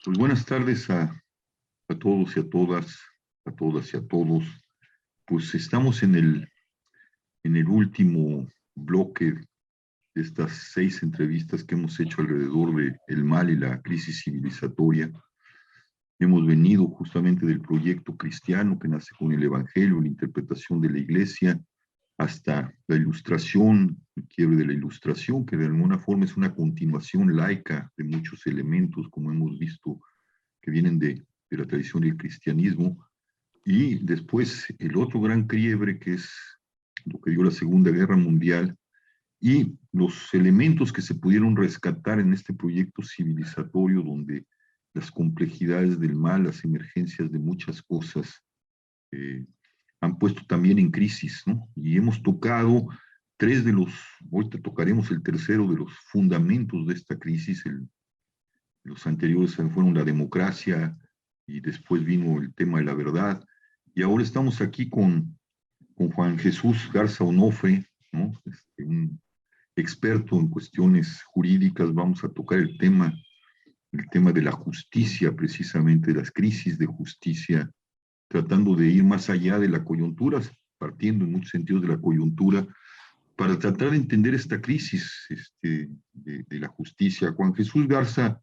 Pues buenas tardes a todos y a todas, a todas y a todos. Pues estamos en el último bloque de estas 6 entrevistas que hemos hecho alrededor de el mal y la crisis civilizatoria. Hemos venido justamente del proyecto cristiano que nace con el Evangelio, la interpretación de la Iglesia, hasta la ilustración, el quiebre de la ilustración, que de alguna forma es una continuación laica de muchos elementos, como hemos visto, que vienen de la tradición del cristianismo. Y después el otro gran quiebre, que es lo que dio la Segunda Guerra Mundial, y los elementos que se pudieron rescatar en este proyecto civilizatorio, donde las complejidades del mal, las emergencias de muchas cosas, eh, han puesto también en crisis, ¿no? Y hemos tocado tres de los, ahorita tocaremos el tercero de los fundamentos de esta crisis. Los anteriores fueron la democracia y después vino el tema de la verdad. Y ahora estamos aquí con Juan Jesús Garza Onofre, ¿no? Un experto en cuestiones jurídicas. Vamos a tocar el tema de la justicia, precisamente, de las crisis de justicia, tratando de ir más allá de la coyuntura, partiendo en muchos sentidos de la coyuntura, para tratar de entender esta crisis de la justicia. Juan Jesús Garza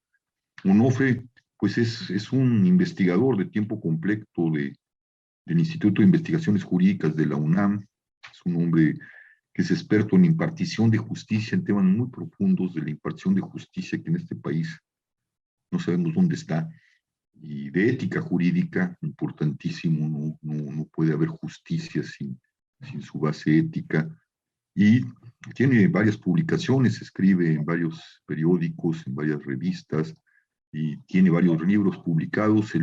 Onofre, pues es un investigador de tiempo completo del Instituto de Investigaciones Jurídicas de la UNAM. Es un hombre que es experto en impartición de justicia, en temas muy profundos de la impartición de justicia, que en este país no sabemos dónde está, y de ética jurídica, importantísimo. No puede haber justicia sin su base ética. Y tiene varias publicaciones, escribe en varios periódicos, en varias revistas, y tiene varios libros publicados. Su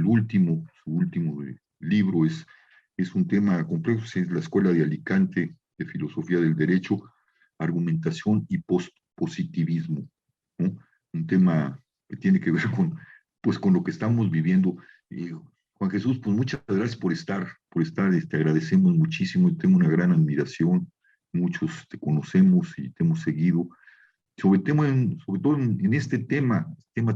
último libro es un tema complejo, es la Escuela de Alicante de Filosofía del Derecho, Argumentación y Positivismo, ¿no? Un tema que tiene que ver con lo que estamos viviendo. Juan Jesús, pues muchas gracias por estar, agradecemos muchísimo, y tengo una gran admiración. Muchos te conocemos y te hemos seguido, sobre todo en este tema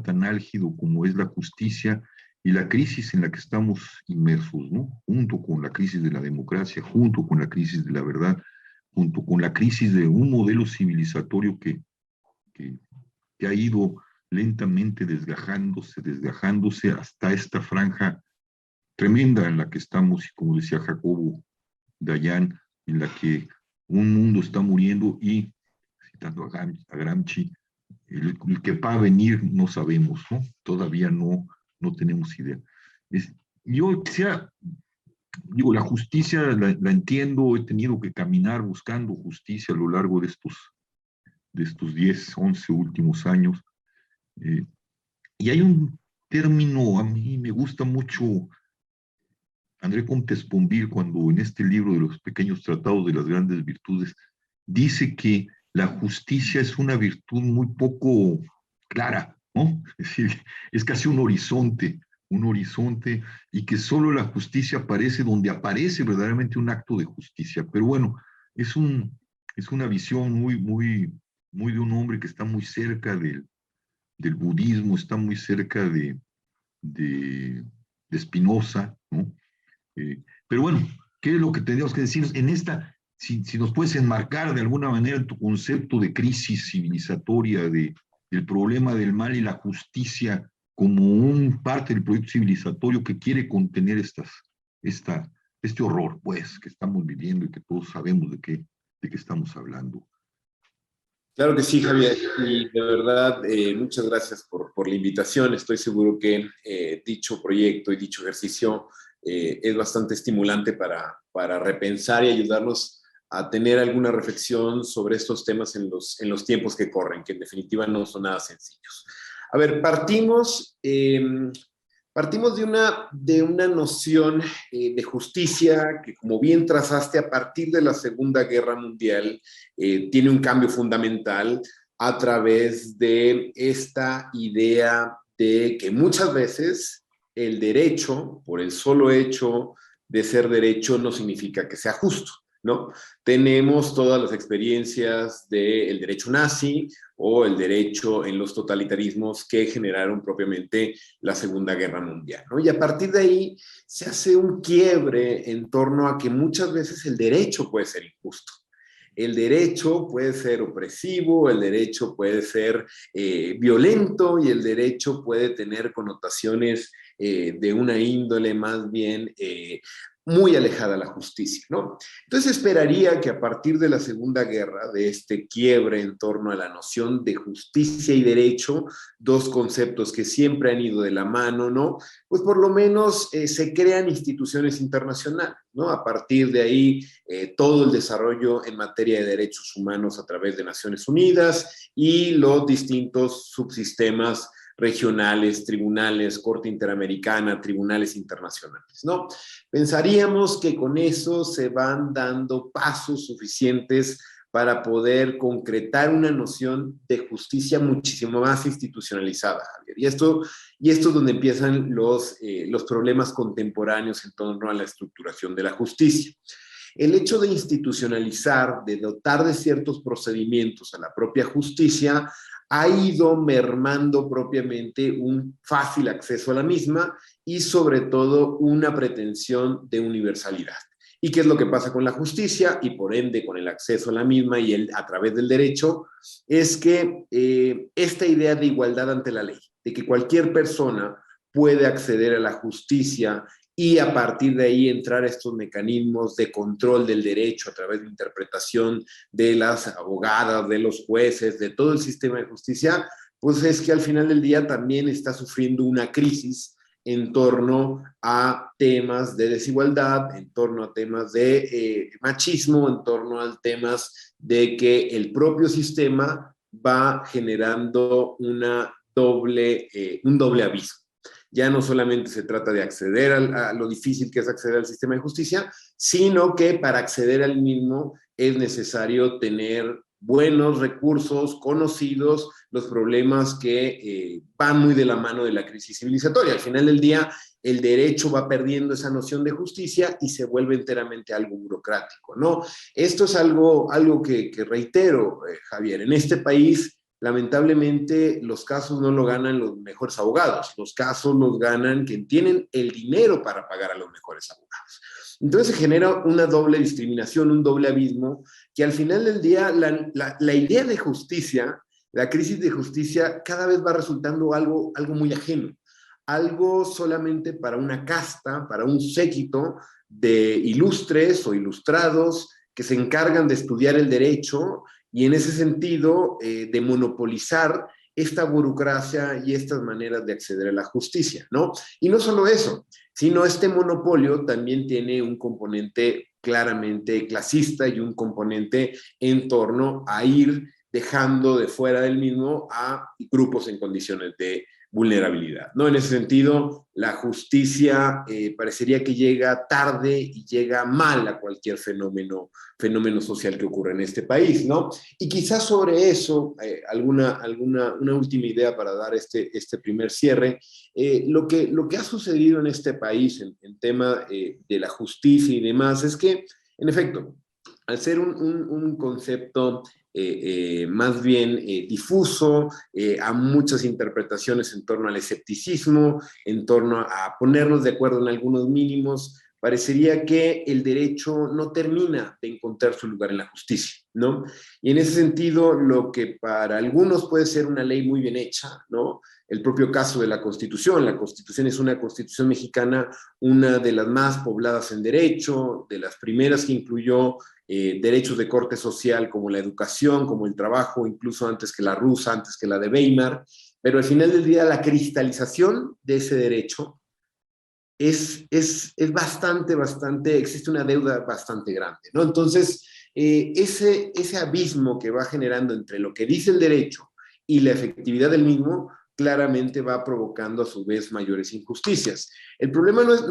tan álgido como es la justicia y la crisis en la que estamos inmersos, ¿no? Junto con la crisis de la democracia, junto con la crisis de la verdad, junto con la crisis de un modelo civilizatorio que, que ha ido lentamente desgajándose hasta esta franja tremenda en la que estamos, y como decía Jacobo Dayan, en la que un mundo está muriendo y, citando a Gramsci, el que va a venir no sabemos, ¿no? Todavía no tenemos idea. Es, yo quisiera, digo, la justicia la entiendo, he tenido que caminar buscando justicia a lo largo de estos 10, 11 últimos años. Eh, y hay un término, a mí me gusta mucho, André Comte Sponville, cuando en este libro de los pequeños tratados de las grandes virtudes, dice que la justicia es una virtud muy poco clara, ¿no? Es decir, es casi un horizonte, y que solo la justicia aparece donde aparece verdaderamente un acto de justicia. Pero bueno, es, un, es una visión muy de un hombre que está muy cerca del budismo, está muy cerca de Spinoza, ¿no? Pero bueno, ¿qué es lo que tenemos que decir en esta? Si nos puedes enmarcar de alguna manera en tu concepto de crisis civilizatoria, del problema del mal y la justicia, como un parte del proyecto civilizatorio que quiere contener este horror, pues, que estamos viviendo y que todos sabemos de qué estamos hablando. Claro que sí, Javier, y de verdad, muchas gracias por la invitación. Estoy seguro que dicho proyecto y dicho ejercicio es bastante estimulante para repensar y ayudarnos a tener alguna reflexión sobre estos temas en los tiempos que corren, que en definitiva no son nada sencillos. A ver, partimos de una noción de justicia que, como bien trazaste, a partir de la Segunda Guerra Mundial, tiene un cambio fundamental a través de esta idea de que muchas veces el derecho, por el solo hecho de ser derecho, no significa que sea justo. ¿no? Tenemos todas las experiencias del derecho nazi o el derecho en los totalitarismos que generaron propiamente la Segunda Guerra Mundial, ¿no? Y a partir de ahí se hace un quiebre en torno a que muchas veces el derecho puede ser injusto. El derecho puede ser opresivo, el derecho puede ser violento y el derecho puede tener connotaciones de una índole más bien muy alejada de la justicia, ¿no? Entonces esperaría que a partir de la Segunda Guerra, de este quiebre en torno a la noción de justicia y derecho, dos conceptos que siempre han ido de la mano, ¿no? Pues por lo menos se crean instituciones internacionales, ¿no? A partir de ahí, todo el desarrollo en materia de derechos humanos a través de Naciones Unidas y los distintos subsistemas regionales, tribunales, Corte Interamericana, tribunales internacionales, ¿no? Pensaríamos que con eso se van dando pasos suficientes para poder concretar una noción de justicia muchísimo más institucionalizada, Javier. Y esto es donde empiezan los problemas contemporáneos en torno a la estructuración de la justicia. El hecho de institucionalizar, de dotar de ciertos procedimientos a la propia justicia, ha ido mermando propiamente un fácil acceso a la misma y sobre todo una pretensión de universalidad. ¿Y qué es lo que pasa con la justicia y por ende con el acceso a la misma y a través del derecho? Es que esta idea de igualdad ante la ley, de que cualquier persona puede acceder a la justicia y a partir de ahí entrar a estos mecanismos de control del derecho a través de interpretación de las abogadas, de los jueces, de todo el sistema de justicia, pues es que al final del día también está sufriendo una crisis en torno a temas de desigualdad, en torno a temas de machismo, en torno a temas de que el propio sistema va generando un doble aviso. Ya no solamente se trata de acceder a lo difícil que es acceder al sistema de justicia, sino que para acceder al mismo es necesario tener buenos recursos, conocidos, los problemas que van muy de la mano de la crisis civilizatoria. Al final del día, el derecho va perdiendo esa noción de justicia y se vuelve enteramente algo burocrático, ¿no? Esto es algo que reitero, Javier, en este país lamentablemente los casos no lo ganan los mejores abogados, los casos los ganan quienes tienen el dinero para pagar a los mejores abogados. Entonces se genera una doble discriminación, un doble abismo, que al final del día la idea de justicia, la crisis de justicia cada vez va resultando algo muy ajeno, algo solamente para una casta, para un séquito de ilustres o ilustrados que se encargan de estudiar el derecho y en ese sentido de monopolizar esta burocracia y estas maneras de acceder a la justicia, ¿no? Y no solo eso, sino este monopolio también tiene un componente claramente clasista y un componente en torno a ir dejando de fuera del mismo a grupos en condiciones de vulnerabilidad, ¿no? En ese sentido, la justicia parecería que llega tarde y llega mal a cualquier fenómeno social que ocurre en este país, ¿no? Y quizás sobre eso, una última idea para dar este primer cierre, lo que ha sucedido en este país en tema de la justicia y demás es que, en efecto, al ser un concepto más bien difuso, a muchas interpretaciones en torno al escepticismo, en torno a ponernos de acuerdo en algunos mínimos, parecería que el derecho no termina de encontrar su lugar en la justicia, ¿no? Y en ese sentido, lo que para algunos puede ser una ley muy bien hecha, ¿no? El propio caso de la Constitución es una Constitución mexicana, una de las más pobladas en derecho, de las primeras que incluyó derechos de corte social como la educación, como el trabajo, incluso antes que la rusa, antes que la de Weimar, pero al final del día la cristalización de ese derecho es bastante, existe una deuda bastante grande, ¿no? Entonces, ese abismo que va generando entre lo que dice el derecho y la efectividad del mismo, claramente va provocando a su vez mayores injusticias. El problema no es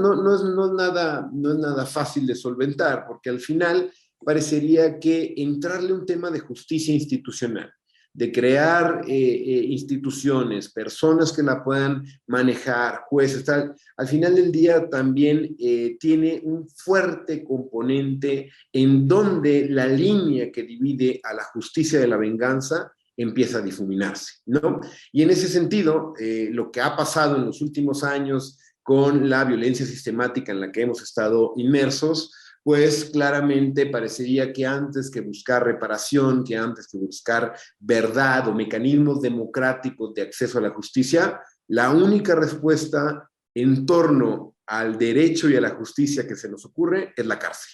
nada fácil de solventar, porque al final parecería que entrarle un tema de justicia institucional, de crear instituciones, personas que la puedan manejar, jueces, tal, al final del día también tiene un fuerte componente en donde la línea que divide a la justicia de la venganza empieza a difuminarse, ¿no? Y en ese sentido, lo que ha pasado en los últimos años con la violencia sistemática en la que hemos estado inmersos, pues claramente parecería que antes que buscar reparación, que antes que buscar verdad o mecanismos democráticos de acceso a la justicia, la única respuesta en torno al derecho y a la justicia que se nos ocurre es la cárcel,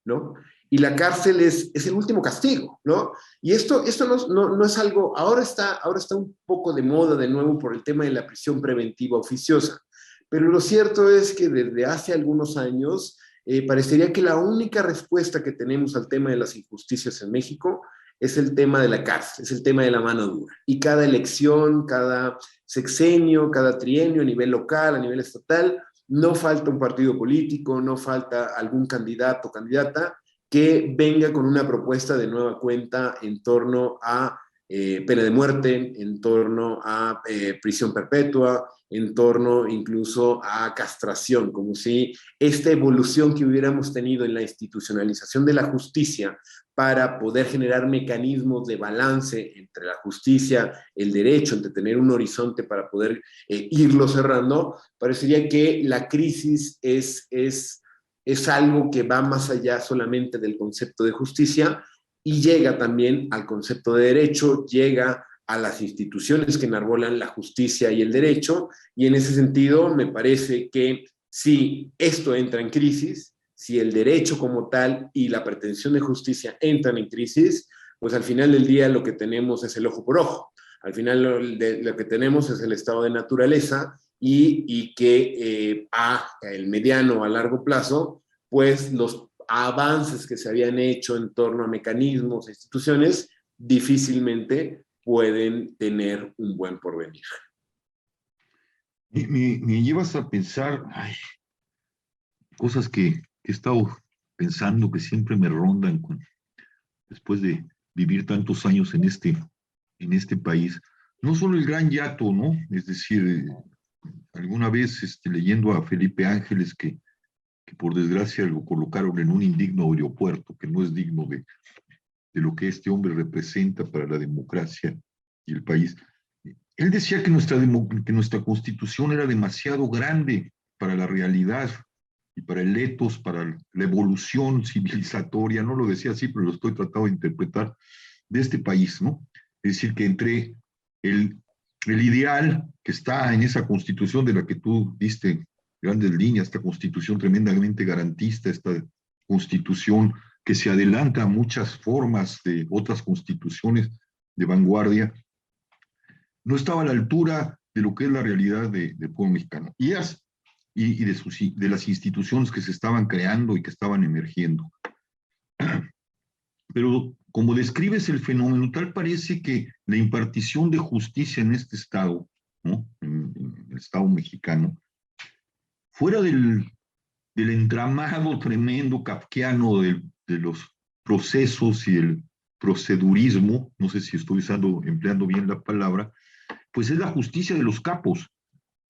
¿no? Y la cárcel es el último castigo, ¿no? Y esto no es algo, ahora está un poco de moda de nuevo por el tema de la prisión preventiva oficiosa, pero lo cierto es que desde hace algunos años parecería que la única respuesta que tenemos al tema de las injusticias en México es el tema de la cárcel, es el tema de la mano dura. Y cada elección, cada sexenio, cada trienio a nivel local, a nivel estatal, no falta un partido político, no falta algún candidato o candidata que venga con una propuesta de nueva cuenta en torno a pena de muerte, en torno a prisión perpetua, en torno incluso a castración, como si esta evolución que hubiéramos tenido en la institucionalización de la justicia para poder generar mecanismos de balance entre la justicia, el derecho, entre tener un horizonte para poder irlo cerrando, parecería que la crisis es algo que va más allá solamente del concepto de justicia y llega también al concepto de derecho, llega a las instituciones que enarbolan la justicia y el derecho, y en ese sentido me parece que si esto entra en crisis, si el derecho como tal y la pretensión de justicia entran en crisis, pues al final del día lo que tenemos es el ojo por ojo. Al final lo que tenemos es el estado de naturaleza y que a el mediano o a largo plazo, pues los avances que se habían hecho en torno a mecanismos e instituciones difícilmente pueden tener un buen porvenir. Me llevas a pensar cosas que he estado pensando que siempre me rondan después de vivir tantos años en este país. No solo el gran yato, ¿no? Es decir, alguna vez leyendo a Felipe Ángeles que por desgracia lo colocaron en un indigno aeropuerto, que no es digno de lo que este hombre representa para la democracia y el país. Él decía que nuestra constitución era demasiado grande para la realidad y para el etos, para la evolución civilizatoria. No lo decía así, pero lo estoy tratando de interpretar de este país, ¿no? Es decir, que entre el ideal que está en esa constitución de la que tú diste grandes líneas, esta constitución tremendamente garantista, esta constitución que se adelanta a muchas formas de otras constituciones de vanguardia, no estaba a la altura de lo que es la realidad del pueblo mexicano y de las instituciones que se estaban creando y que estaban emergiendo. Pero como describes el fenómeno, tal parece que la impartición de justicia en este estado, ¿no? En el estado mexicano, fuera del entramado tremendo kafkiano de los procesos y el procedurismo, no sé si estoy empleando bien la palabra, pues es la justicia de los capos.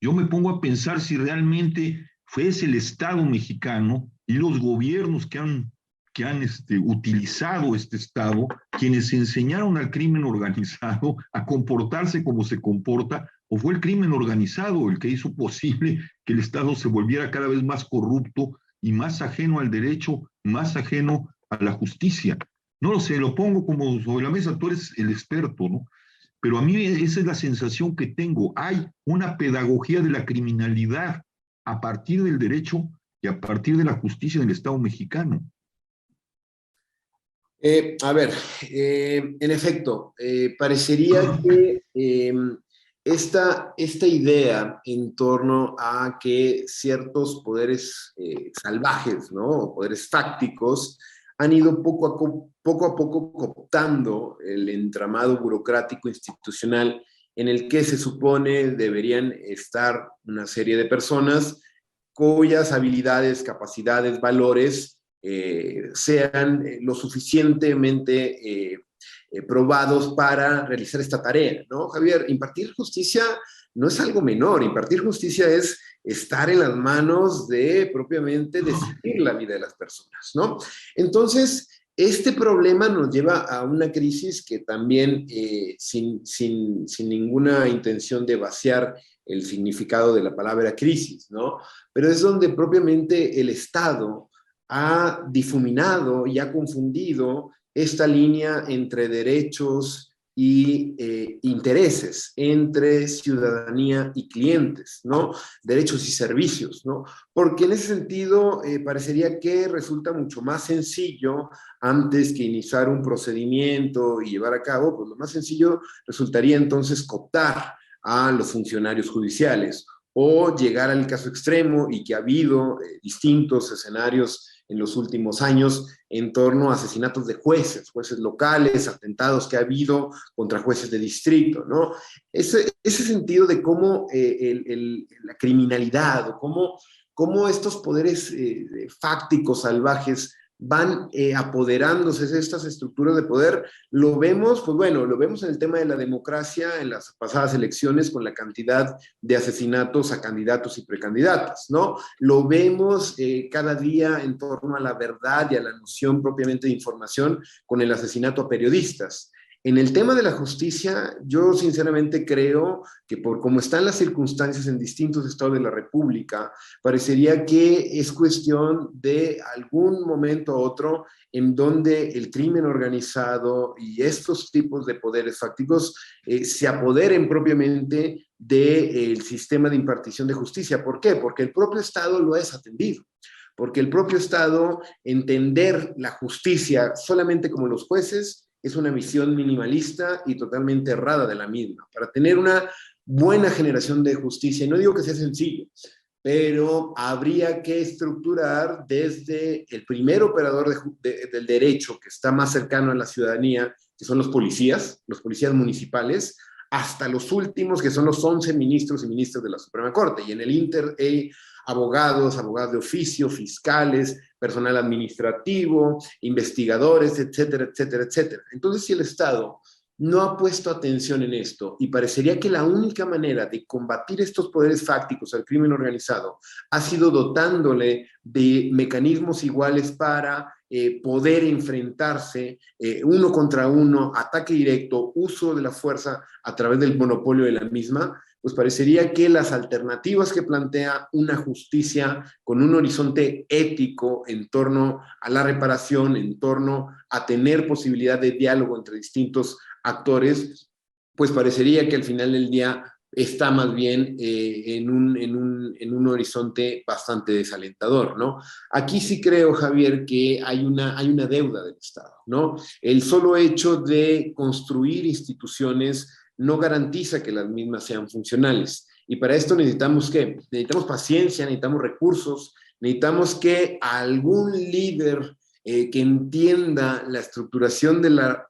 Yo me pongo a pensar si realmente fue el Estado mexicano y los gobiernos que han utilizado este Estado, quienes enseñaron al crimen organizado a comportarse como se comporta, o fue el crimen organizado el que hizo posible que el Estado se volviera cada vez más corrupto y más ajeno al derecho, más ajeno a la justicia. No lo sé, lo pongo como sobre la mesa, tú eres el experto, ¿no? Pero a mí esa es la sensación que tengo. Hay una pedagogía de la criminalidad a partir del derecho y a partir de la justicia del Estado mexicano. En efecto, parecería que esta idea en torno a que ciertos poderes salvajes, ¿no? O poderes fácticos, han ido poco a poco cooptando el entramado burocrático institucional en el que se supone deberían estar una serie de personas cuyas habilidades, capacidades, valores sean lo suficientemente probados para realizar esta tarea, ¿no, Javier? Impartir justicia no es algo menor. Impartir justicia es estar en las manos de propiamente decidir la vida de las personas, ¿no? Entonces, este problema nos lleva a una crisis que también, sin ninguna intención de vaciar el significado de la palabra crisis, ¿no? Pero es donde propiamente el Estado ha difuminado y ha confundido esta línea entre derechos y intereses, entre ciudadanía y clientes, ¿no? Derechos y servicios, ¿no? Porque en ese sentido parecería que resulta mucho más sencillo, antes que iniciar un procedimiento y llevar a cabo, pues lo más sencillo resultaría entonces cooptar a los funcionarios judiciales, o llegar al caso extremo, y que ha habido distintos escenarios en los últimos años en torno a asesinatos de jueces locales, atentados que ha habido contra jueces de distrito, ¿no? Ese sentido de cómo la criminalidad, o cómo estos poderes fácticos, salvajes, van apoderándose de estas estructuras de poder, lo vemos, pues bueno, lo vemos en el tema de la democracia, en las pasadas elecciones, con la cantidad de asesinatos a candidatos y precandidatas, ¿no? Lo vemos cada día en torno a la verdad y a la noción propiamente de información, con el asesinato a periodistas. En el tema de la justicia, yo sinceramente creo que por cómo están las circunstancias en distintos estados de la República, parecería que es cuestión de algún momento u otro en donde el crimen organizado y estos tipos de poderes fácticos se apoderen propiamente del sistema de impartición de justicia. ¿Por qué? Porque el propio Estado lo ha desatendido. Porque el propio Estado, entender la justicia solamente como los jueces, es una visión minimalista y totalmente errada de la misma. Para tener una buena generación de justicia, y no digo que sea sencillo, pero habría que estructurar desde el primer operador del derecho, que está más cercano a la ciudadanía, que son los policías municipales, hasta los últimos, que son los 11 ministros y ministras de la Suprema Corte. Y en el Inter hay abogados de oficio, fiscales, personal administrativo, investigadores, etcétera, etcétera, etcétera. Entonces, si el Estado no ha puesto atención en esto, y parecería que la única manera de combatir estos poderes fácticos al crimen organizado ha sido dotándole de mecanismos iguales para poder enfrentarse uno contra uno, ataque directo, uso de la fuerza a través del monopolio de la misma, pues parecería que las alternativas que plantea una justicia con un horizonte ético en torno a la reparación, en torno a tener posibilidad de diálogo entre distintos actores, pues parecería que al final del día está más bien en un horizonte bastante desalentador, ¿no? Aquí sí creo, Javier, que hay una deuda del Estado, ¿no? El solo hecho de construir instituciones no garantiza que las mismas sean funcionales. Y para esto necesitamos, ¿qué? Necesitamos paciencia, necesitamos recursos, necesitamos que algún líder que entienda la estructuración de la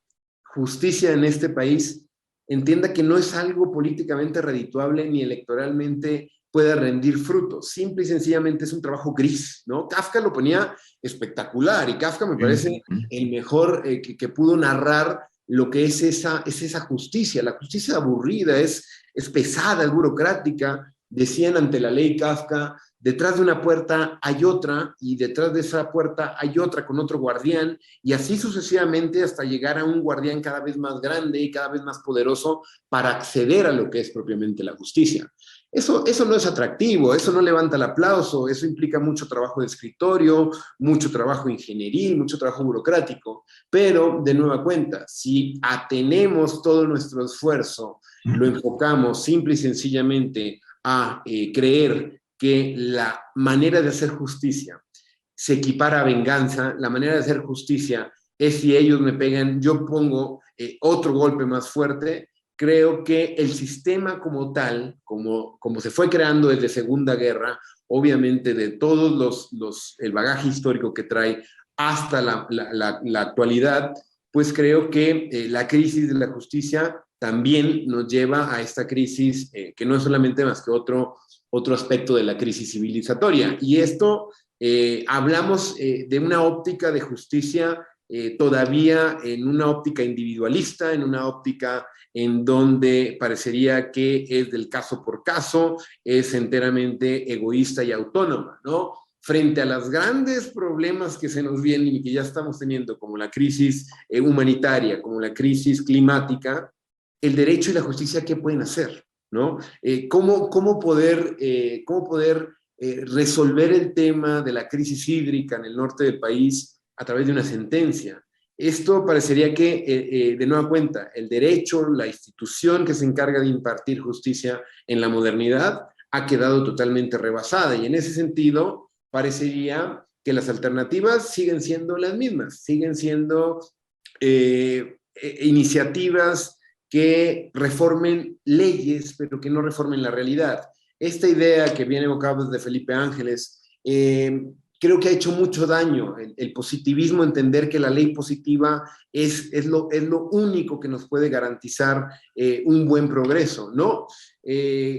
justicia en este país entienda que no es algo políticamente redituable ni electoralmente pueda rendir frutos. Simple y sencillamente es un trabajo gris, ¿no? Kafka lo ponía espectacular, y Kafka me parece el mejor que pudo narrar lo que es esa justicia. La justicia aburrida, es pesada, es burocrática. Decían ante la ley Kafka, detrás de una puerta hay otra, y detrás de esa puerta hay otra con otro guardián, y así sucesivamente hasta llegar a un guardián cada vez más grande y cada vez más poderoso para acceder a lo que es propiamente la justicia. Eso no es atractivo, eso no levanta el aplauso, eso implica mucho trabajo de escritorio, mucho trabajo ingenieril, mucho trabajo burocrático, pero de nueva cuenta, si atenemos todo nuestro esfuerzo, lo enfocamos simple y sencillamente a creer que la manera de hacer justicia se equipara a venganza, la manera de hacer justicia es si ellos me pegan, yo pongo otro golpe más fuerte. Creo que el sistema como tal, como se fue creando desde Segunda Guerra, obviamente de todos el bagaje histórico que trae hasta la actualidad, pues creo que la crisis de la justicia también nos lleva a esta crisis que no es solamente más que otro aspecto de la crisis civilizatoria. Y esto hablamos de una óptica de justicia todavía en una óptica individualista, en una óptica en donde parecería que es del caso por caso, es enteramente egoísta y autónoma, ¿no? Frente a los grandes problemas que se nos vienen y que ya estamos teniendo, como la crisis humanitaria, como la crisis climática, el derecho y la justicia, ¿qué pueden hacer? ¿No? ¿Cómo poder resolver el tema de la crisis hídrica en el norte del país a través de una sentencia? Esto parecería que, de nueva cuenta, el derecho, la institución que se encarga de impartir justicia en la modernidad ha quedado totalmente rebasada, y en ese sentido parecería que las alternativas siguen siendo las mismas, siguen siendo iniciativas que reformen leyes, pero que no reformen la realidad. Esta idea que viene evocada desde Felipe Ángeles, creo que ha hecho mucho daño. El positivismo, entender que la ley positiva es lo único que nos puede garantizar un buen progreso. No,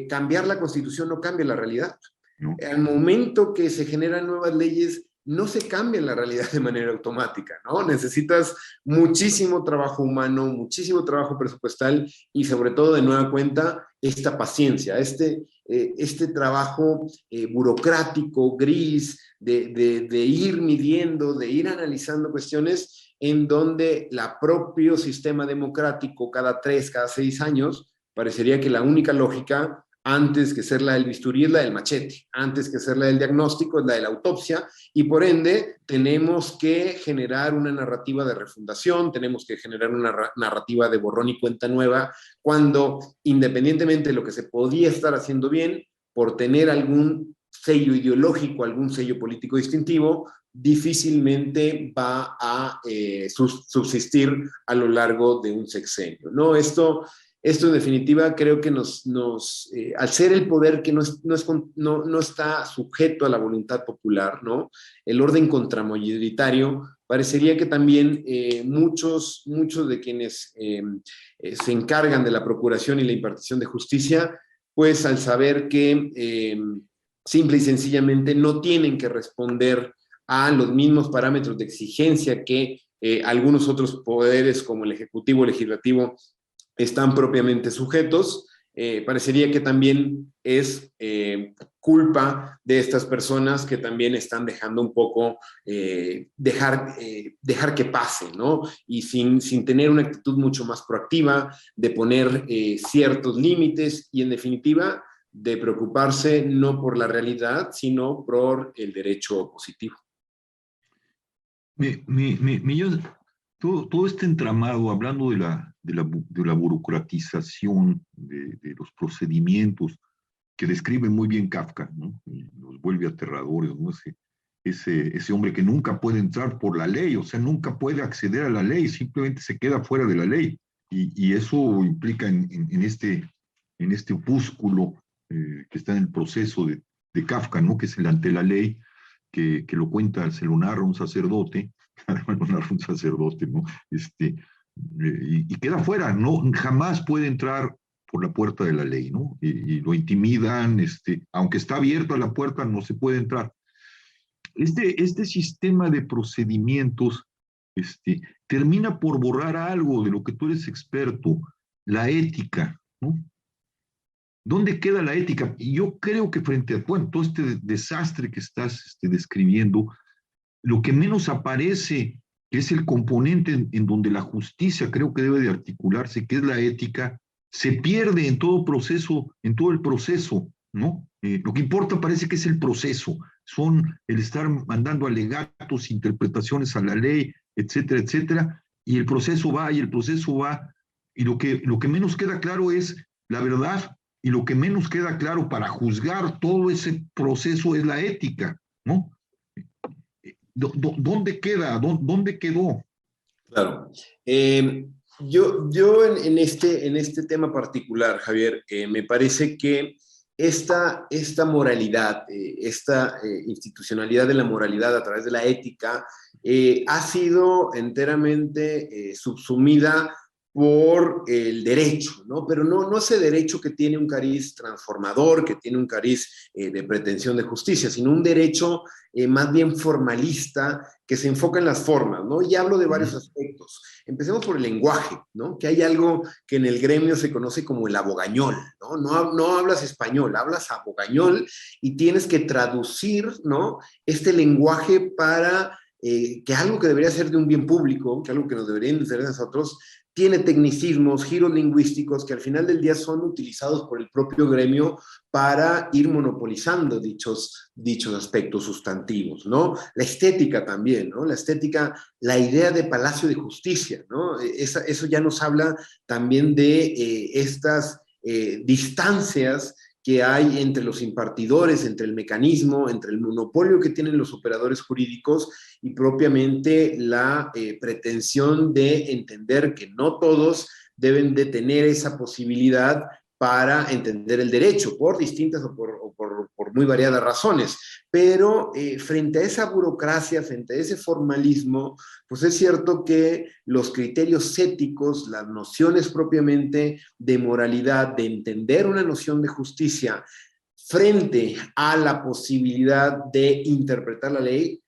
cambiar la Constitución no cambia la realidad. ¿no? Al momento que se generan nuevas leyes, no se cambia la realidad de manera automática, ¿no? Necesitas muchísimo trabajo humano, muchísimo trabajo presupuestal y sobre todo, de nueva cuenta, esta paciencia, este trabajo burocrático, gris, de ir midiendo, de ir analizando cuestiones en donde el propio sistema democrático cada 3, cada 6 años, parecería que la única lógica, antes que ser la del bisturí, es la del machete, antes que ser la del diagnóstico, es la de la autopsia, y por ende tenemos que generar una narrativa de refundación, tenemos que generar una narrativa de borrón y cuenta nueva, cuando independientemente de lo que se podía estar haciendo bien, por tener algún sello ideológico, algún sello político distintivo, difícilmente va a subsistir a lo largo de un sexenio, ¿no? Esto en definitiva creo que al ser el poder que no está sujeto a la voluntad popular, ¿no? El orden contramayoritario, parecería que también muchos de quienes se encargan de la procuración y la impartición de justicia, pues al saber que simple y sencillamente no tienen que responder a los mismos parámetros de exigencia que algunos otros poderes como el Ejecutivo, el Legislativo, están propiamente sujetos, parecería que también es culpa de estas personas que también están dejando un poco, dejar que pase, ¿no? Y sin tener una actitud mucho más proactiva, de poner ciertos límites y, en definitiva, de preocuparse no por la realidad, sino por el derecho positivo. Todo este entramado, hablando de la burocratización de los procedimientos, que describe muy bien Kafka, ¿no? Y los vuelve aterradores, ¿no? Ese hombre que nunca puede entrar por la ley, o sea, nunca puede acceder a la ley, simplemente se queda fuera de la ley. Y eso implica en este opúsculo que está en el proceso de Kafka, ¿no? Que es el ante la ley, que lo cuenta, se lo narra un sacerdote, lo narra un sacerdote, ¿no? Y queda fuera, ¿no? Jamás puede entrar por la puerta de la ley, ¿no? Y lo intimidan, aunque está abierta la puerta, no se puede entrar. Este sistema de procedimientos termina por borrar algo de lo que tú eres experto, la ética, ¿no? ¿Dónde queda la ética? Y yo creo que frente a todo este desastre que estás describiendo, lo que menos aparece, que es el componente en donde la justicia creo que debe de articularse, que es la ética, se pierde en todo el proceso, ¿no? Lo que importa parece que es el proceso, son el estar mandando alegatos, interpretaciones a la ley, etcétera, etcétera, y el proceso va, y lo que menos queda claro es la verdad, y lo que menos queda claro para juzgar todo ese proceso es la ética, ¿no? ¿Dónde queda? ¿Dónde quedó? Claro. Yo en este tema particular, Javier, me parece que esta moralidad, esta institucionalidad de la moralidad a través de la ética, ha sido enteramente subsumida por el derecho, ¿no? Pero no ese derecho que tiene un cariz transformador, que tiene un cariz de pretensión de justicia, sino un derecho más bien formalista que se enfoca en las formas, ¿no? Y hablo de varios aspectos. Empecemos por el lenguaje, ¿no? Que hay algo que en el gremio se conoce como el abogañol, ¿no? No hablas español, hablas abogañol y tienes que traducir, ¿no? Este lenguaje para que algo que debería ser de un bien público, que algo que nos debería interesar a nosotros, tiene tecnicismos, giros lingüísticos que al final del día son utilizados por el propio gremio para ir monopolizando dichos aspectos sustantivos, ¿no? La estética también, ¿no? La estética, la idea de palacio de justicia, ¿no? Eso ya nos habla también de estas distancias que hay entre los impartidores, entre el mecanismo, entre el monopolio que tienen los operadores jurídicos y propiamente la pretensión de entender que no todos deben de tener esa posibilidad para entender el derecho, por distintas o por muy variadas razones. Pero frente a esa burocracia, frente a ese formalismo, pues es cierto que los criterios éticos, las nociones propiamente de moralidad, de entender una noción de justicia frente a la posibilidad de interpretar la ley,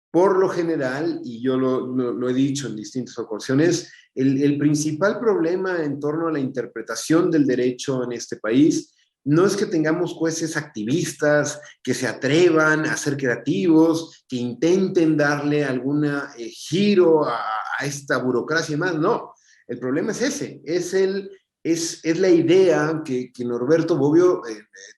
por lo general, y yo lo he dicho en distintas ocasiones, el principal problema en torno a la interpretación del derecho en este país no es que tengamos jueces activistas que se atrevan a ser creativos, que intenten darle algún giro a esta burocracia y más, no. El problema es ese, es la idea que Norberto Bobbio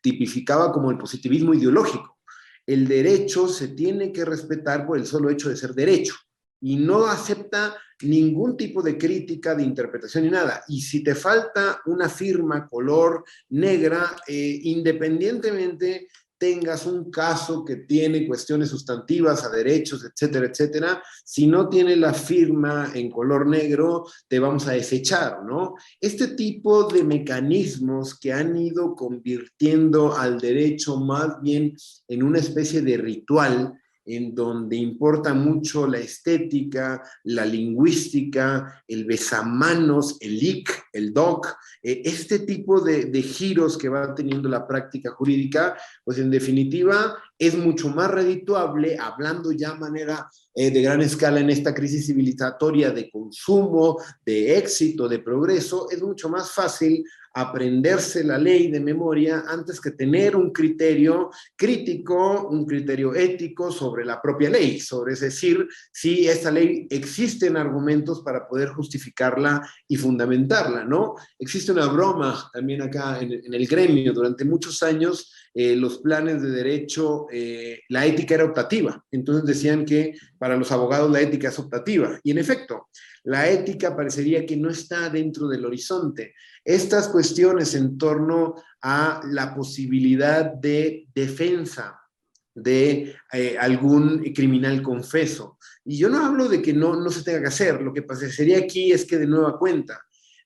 tipificaba como el positivismo ideológico. El derecho se tiene que respetar por el solo hecho de ser derecho y no acepta ningún tipo de crítica, de interpretación ni nada. Y si te falta una firma color negra, independientemente tengas un caso que tiene cuestiones sustantivas a derechos, etcétera, etcétera, si no tiene la firma en color negro, te vamos a desechar, ¿no? Este tipo de mecanismos que han ido convirtiendo al derecho más bien en una especie de ritual, en donde importa mucho la estética, la lingüística, el besamanos, el IC, el DOC, este tipo de giros que va teniendo la práctica jurídica, pues en definitiva es mucho más redituable, hablando ya de manera de gran escala en esta crisis civilizatoria de consumo, de éxito, de progreso, es mucho más fácil aprenderse la ley de memoria antes que tener un criterio crítico, un criterio ético sobre la propia ley, sobre, es decir, si esta ley existen argumentos para poder justificarla y fundamentarla, ¿no? Existe una broma también acá en el gremio. Durante muchos años los planes de derecho, la ética era optativa, entonces decían que para los abogados la ética es optativa, y en efecto, la ética parecería que no está dentro del horizonte. Estas cuestiones en torno a la posibilidad de defensa de algún criminal confeso. Y yo no hablo de que no se tenga que hacer, lo que pasaría aquí es que de nueva cuenta,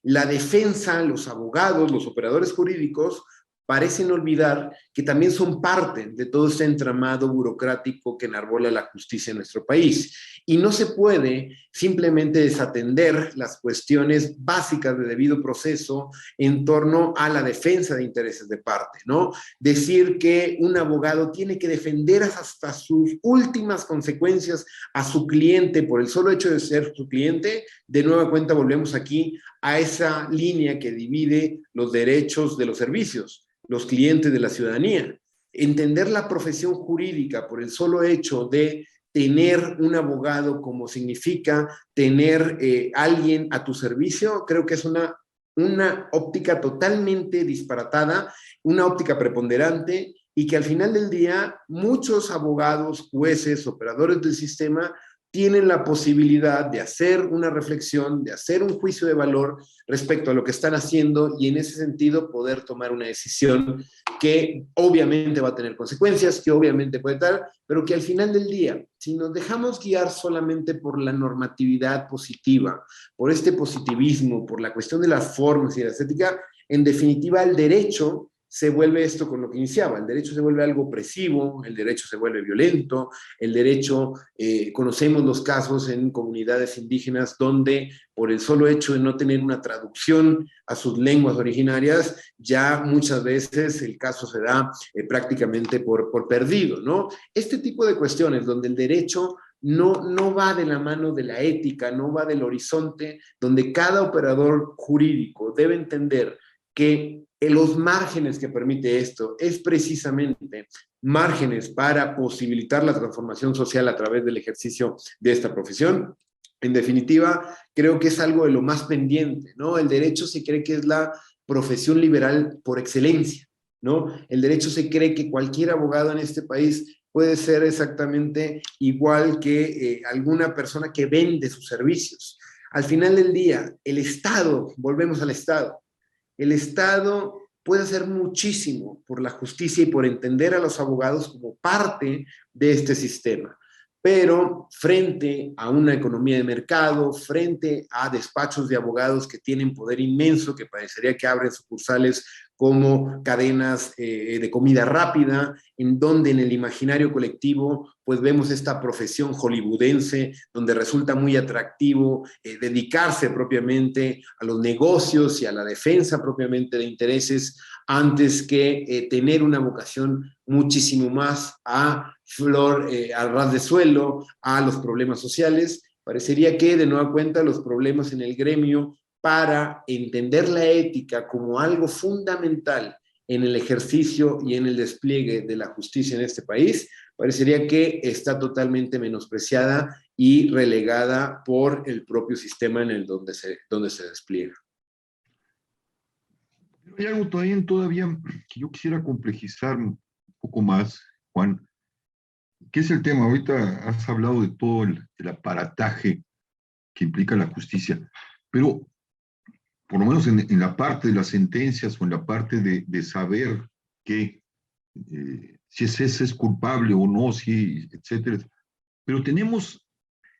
la defensa, los abogados, los operadores jurídicos, parecen olvidar que también son parte de todo este entramado burocrático que enarbola la justicia en nuestro país. Y no se puede simplemente desatender las cuestiones básicas de debido proceso en torno a la defensa de intereses de parte, ¿no? Decir que un abogado tiene que defender hasta sus últimas consecuencias a su cliente por el solo hecho de ser su cliente, de nueva cuenta volvemos aquí a esa línea que divide los derechos de los servicios, los clientes de la ciudadanía. Entender la profesión jurídica por el solo hecho de tener un abogado como significa tener alguien a tu servicio, creo que es una óptica totalmente disparatada, una óptica preponderante y que al final del día muchos abogados, jueces, operadores del sistema tienen la posibilidad de hacer una reflexión, de hacer un juicio de valor respecto a lo que están haciendo y en ese sentido poder tomar una decisión que obviamente va a tener consecuencias, que obviamente puede dar, pero que al final del día, si nos dejamos guiar solamente por la normatividad positiva, por este positivismo, por la cuestión de las formas y la estética, en definitiva el derecho se vuelve esto con lo que iniciaba. El derecho se vuelve algo opresivo, el derecho se vuelve violento, el derecho, conocemos los casos en comunidades indígenas donde por el solo hecho de no tener una traducción a sus lenguas originarias, ya muchas veces el caso se da prácticamente por perdido, ¿no? Este tipo de cuestiones donde el derecho no va de la mano de la ética, no va del horizonte, donde cada operador jurídico debe entender que los márgenes que permite esto es precisamente márgenes para posibilitar la transformación social a través del ejercicio de esta profesión. En definitiva, creo que es algo de lo más pendiente, ¿no? El derecho se cree que es la profesión liberal por excelencia, ¿no? El derecho se cree que cualquier abogado en este país puede ser exactamente igual que alguna persona que vende sus servicios. Al final del día, el Estado, volvemos al Estado, el Estado puede hacer muchísimo por la justicia y por entender a los abogados como parte de este sistema. Pero frente a una economía de mercado, frente a despachos de abogados que tienen poder inmenso, que parecería que abren sucursales como cadenas de comida rápida, en donde en el imaginario colectivo pues vemos esta profesión hollywoodense, donde resulta muy atractivo dedicarse propiamente a los negocios y a la defensa propiamente de intereses, antes que tener una vocación muchísimo más a al ras de suelo, a los problemas sociales. Parecería que de nueva cuenta los problemas en el gremio para entender la ética como algo fundamental en el ejercicio y en el despliegue de la justicia en este país, parecería que está totalmente menospreciada y relegada por el propio sistema en el donde se despliega. Hay algo todavía que yo quisiera complejizar un poco más, Juan. ¿Qué es el tema? Ahorita has hablado de todo el aparataje que implica la justicia, pero por lo menos en la parte de las sentencias o en la parte de saber que si ese es culpable o no, si, etcétera. Pero tenemos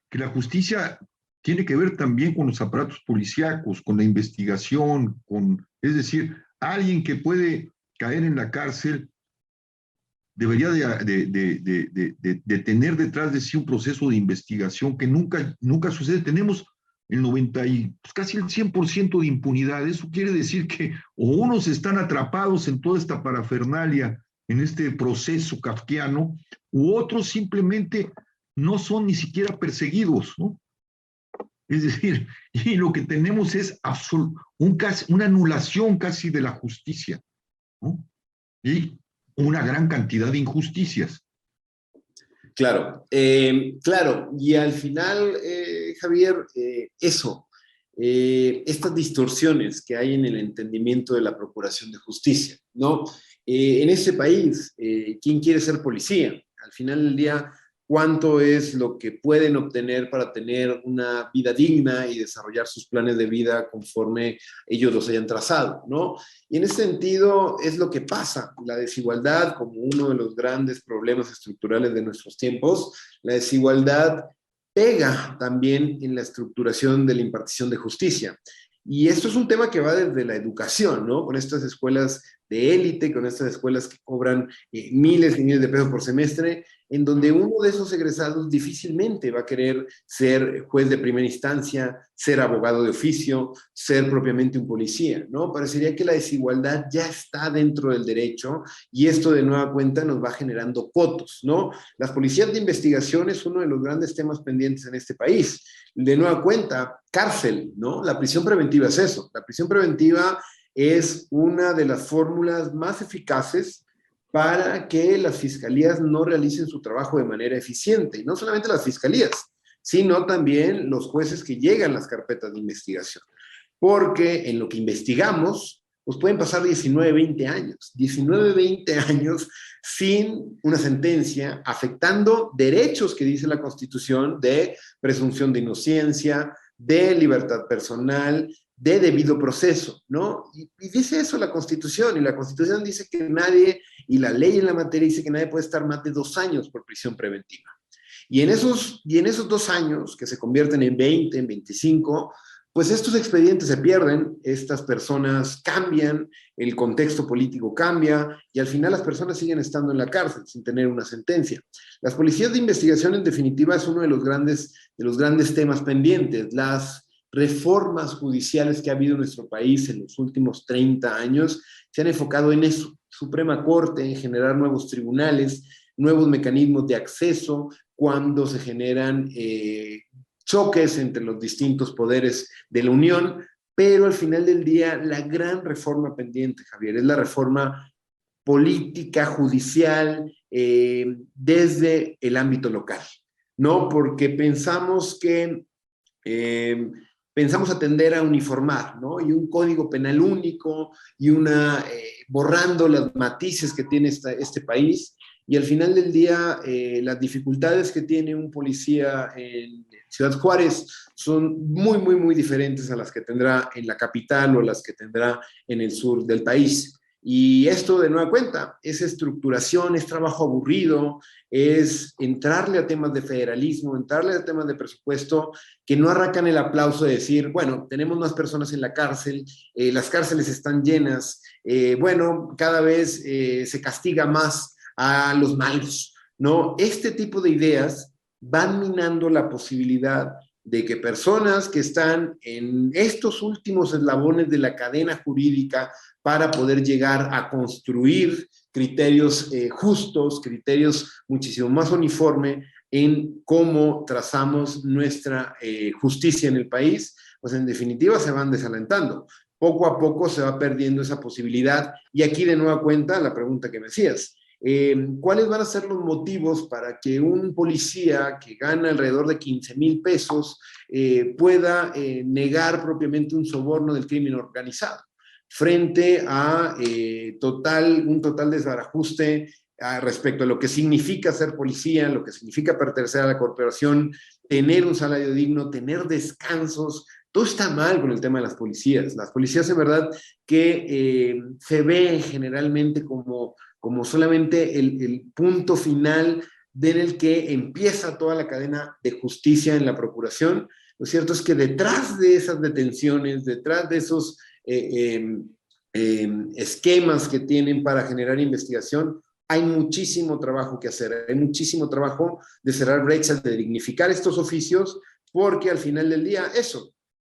que la justicia tiene que ver también con los aparatos policíacos, con la investigación, es decir, alguien que puede caer en la cárcel debería de tener detrás de sí un proceso de investigación que nunca sucede. Tenemos el 90 y pues casi el 100% de impunidad. Eso quiere decir que o unos están atrapados en toda esta parafernalia, en este proceso kafkiano, u otros simplemente no son ni siquiera perseguidos, ¿no? Es decir, y lo que tenemos es una anulación casi de la justicia, ¿no? Y una gran cantidad de injusticias. Claro, claro, y al final, Javier, estas distorsiones que hay en el entendimiento de la procuración de justicia, ¿no? En ese país, ¿quién quiere ser policía? Al final del día, ¿cuánto es lo que pueden obtener para tener una vida digna y desarrollar sus planes de vida conforme ellos los hayan trazado, ¿no? Y en ese sentido es lo que pasa, la desigualdad como uno de los grandes problemas estructurales de nuestros tiempos, la desigualdad pega también en la estructuración de la impartición de justicia. Y esto es un tema que va desde la educación, ¿no? Con estas escuelas de élite, con estas escuelas que cobran miles y miles de pesos por semestre, en donde uno de esos egresados difícilmente va a querer ser juez de primera instancia, ser abogado de oficio, ser propiamente un policía, ¿no? Parecería que la desigualdad ya está dentro del derecho y esto de nueva cuenta nos va generando cotos, ¿no? Las policías de investigación es uno de los grandes temas pendientes en este país. De nueva cuenta, cárcel, ¿no? La prisión preventiva es eso. La prisión preventiva es una de las fórmulas más eficaces para que las fiscalías no realicen su trabajo de manera eficiente. Y no solamente las fiscalías, sino también los jueces que llegan a las carpetas de investigación. Porque en lo que investigamos, pues pueden pasar 19, 20 años. 19, 20 años sin una sentencia, afectando derechos que dice la Constitución de presunción de inocencia, de libertad personal, de debido proceso, ¿no? Y dice eso la Constitución, y la Constitución dice que nadie, y la ley en la materia dice que nadie puede estar más de 2 años por prisión preventiva. Y en esos 2 años, que se convierten en 20, en 25, pues estos expedientes se pierden, estas personas cambian, el contexto político cambia y al final las personas siguen estando en la cárcel sin tener una sentencia. Las policías de investigación, en definitiva, es uno de los grandes temas pendientes. Las reformas judiciales que ha habido en nuestro país en los últimos 30 años se han enfocado en eso, Suprema Corte, en generar nuevos tribunales, nuevos mecanismos de acceso cuando se generan choques entre los distintos poderes de la Unión, pero al final del día la gran reforma pendiente, Javier, es la reforma política, judicial, desde el ámbito local, ¿no? Porque pensamos atender a uniformar, ¿no? Y un código penal único y borrando los matices que tiene este país, y al final del día las dificultades que tiene un policía en Ciudad Juárez son muy, muy, muy diferentes a las que tendrá en la capital o las que tendrá en el sur del país. Y esto, de nueva cuenta, es estructuración, es trabajo aburrido, es entrarle a temas de federalismo, entrarle a temas de presupuesto que no arrancan el aplauso de decir, bueno, tenemos más personas en la cárcel, las cárceles están llenas, bueno, cada vez se castiga más a los malos, ¿no? Este tipo de ideas van minando la posibilidad de que personas que están en estos últimos eslabones de la cadena jurídica para poder llegar a construir criterios justos, criterios muchísimo más uniformes en cómo trazamos nuestra justicia en el país, pues en definitiva se van desalentando. Poco a poco se va perdiendo esa posibilidad. Y aquí de nueva cuenta la pregunta que me hacías. ¿Cuáles van a ser los motivos para que un policía que gana alrededor de 15,000 pesos pueda negar propiamente un soborno del crimen organizado frente a un total desbarajuste respecto a lo que significa ser policía, lo que significa pertenecer a la corporación, tener un salario digno, tener descansos? Todo está mal con el tema de las policías. Las policías, en verdad, que se ve generalmente como solamente el punto final en el que empieza toda la cadena de justicia en la procuración. Lo cierto es que detrás de esas detenciones, detrás de esos esquemas que tienen para generar investigación, hay muchísimo trabajo que hacer, hay muchísimo trabajo de cerrar brechas, de dignificar estos oficios, porque al final del día,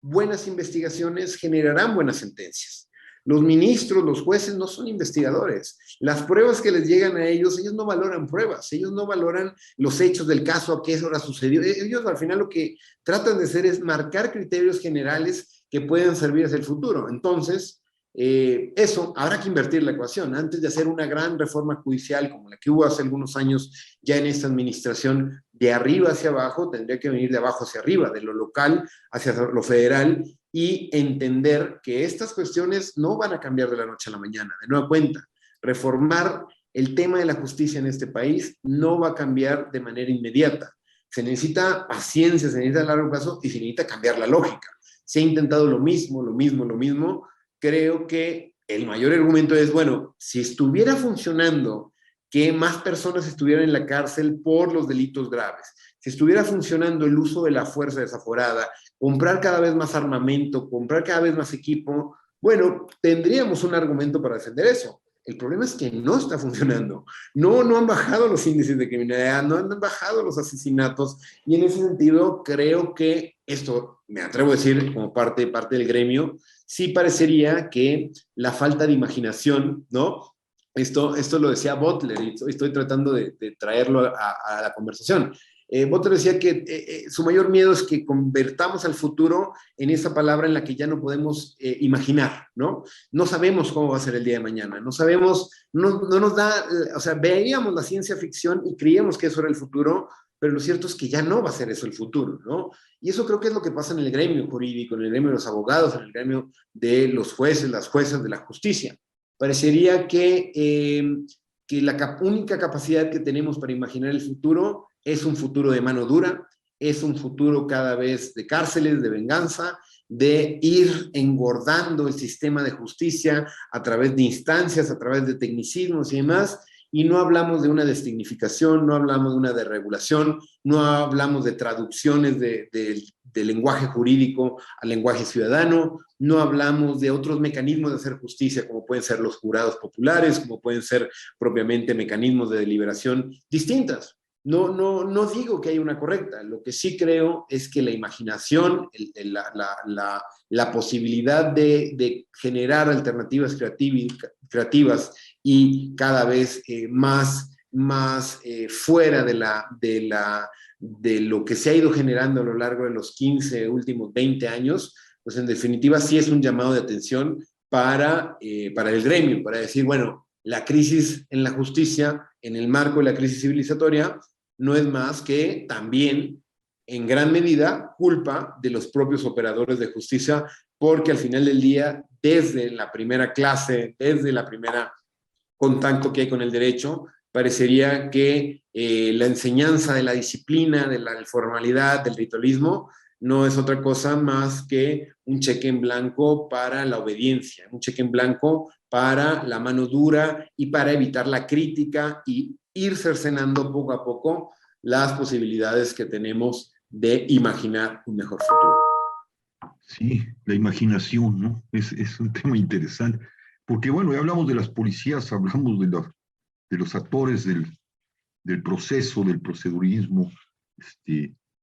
buenas investigaciones generarán buenas sentencias. Los ministros, los jueces no son investigadores. Las pruebas que les llegan a ellos no valoran pruebas, ellos no valoran los hechos del caso, a qué hora sucedió. Ellos al final lo que tratan de hacer es marcar criterios generales que puedan servir hacia el futuro. Entonces, habrá que invertir la ecuación. Antes de hacer una gran reforma judicial como la que hubo hace algunos años ya en esta administración, de arriba hacia abajo, tendría que venir de abajo hacia arriba, de lo local hacia lo federal, y entender que estas cuestiones no van a cambiar de la noche a la mañana. De nueva cuenta, reformar el tema de la justicia en este país no va a cambiar de manera inmediata. Se necesita paciencia, se necesita a largo plazo y se necesita cambiar la lógica. Se ha intentado lo mismo. Creo que el mayor argumento es, bueno, si estuviera funcionando que más personas estuvieran en la cárcel por los delitos graves, si estuviera funcionando el uso de la fuerza desaforada, comprar cada vez más armamento, comprar cada vez más equipo, bueno, tendríamos un argumento para defender eso. El problema es que no está funcionando. No han bajado los índices de criminalidad, no han bajado los asesinatos, y en ese sentido creo que esto, me atrevo a decir como parte del gremio, sí parecería que la falta de imaginación, ¿no? Esto lo decía Butler, y estoy tratando de traerlo a la conversación. Butler decía que su mayor miedo es que convertamos al futuro en esa palabra en la que ya no podemos imaginar, ¿no? No sabemos cómo va a ser el día de mañana, no sabemos, no nos da, o sea, veíamos la ciencia ficción y creíamos que eso era el futuro, pero lo cierto es que ya no va a ser eso el futuro, ¿no? Y eso creo que es lo que pasa en el gremio jurídico, en el gremio de los abogados, en el gremio de los jueces, las juezas de la justicia. Parecería que la única capacidad que tenemos para imaginar el futuro es un futuro de mano dura, es un futuro cada vez de cárceles, de venganza, de ir engordando el sistema de justicia a través de instancias, a través de tecnicismos y demás, y no hablamos de una destignificación, no hablamos de una desregulación, no hablamos de traducciones de lenguaje jurídico al lenguaje ciudadano, no hablamos de otros mecanismos de hacer justicia, como pueden ser los jurados populares, como pueden ser propiamente mecanismos de deliberación distintas. No digo que haya una correcta, lo que sí creo es que la imaginación, la posibilidad de generar alternativas creativas y cada vez más fuera de lo que se ha ido generando a lo largo de los 15 últimos 20 años, pues en definitiva sí es un llamado de atención para el gremio, para decir, bueno, la crisis en la justicia, en el marco de la crisis civilizatoria, no es más que también, en gran medida, culpa de los propios operadores de justicia, porque al final del día, desde la primera clase, desde la primera contacto que hay con el derecho, parecería que la enseñanza de la disciplina, de la formalidad, del ritualismo, no es otra cosa más que un cheque en blanco para la obediencia, un cheque en blanco para la mano dura y para evitar la crítica y ir cercenando poco a poco las posibilidades que tenemos de imaginar un mejor futuro. Sí, la imaginación, ¿no? Es un tema interesante, porque bueno, ya hablamos de las policías, hablamos de los actores del proceso, del procedurismo,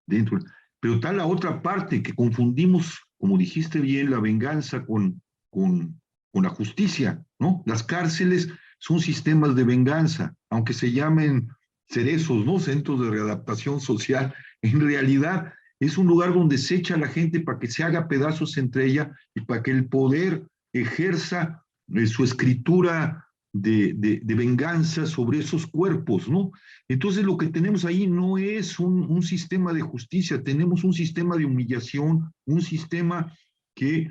dentro. Pero está la otra parte, que confundimos, como dijiste bien, la venganza con la justicia, ¿no? Las cárceles son sistemas de venganza, aunque se llamen cerezos, ¿no? Centros de readaptación social, en realidad es un lugar donde se echa a la gente para que se haga pedazos entre ella y para que el poder ejerza su escritura de venganza sobre esos cuerpos, ¿no? Entonces lo que tenemos ahí no es un sistema de justicia, tenemos un sistema de humillación, un sistema que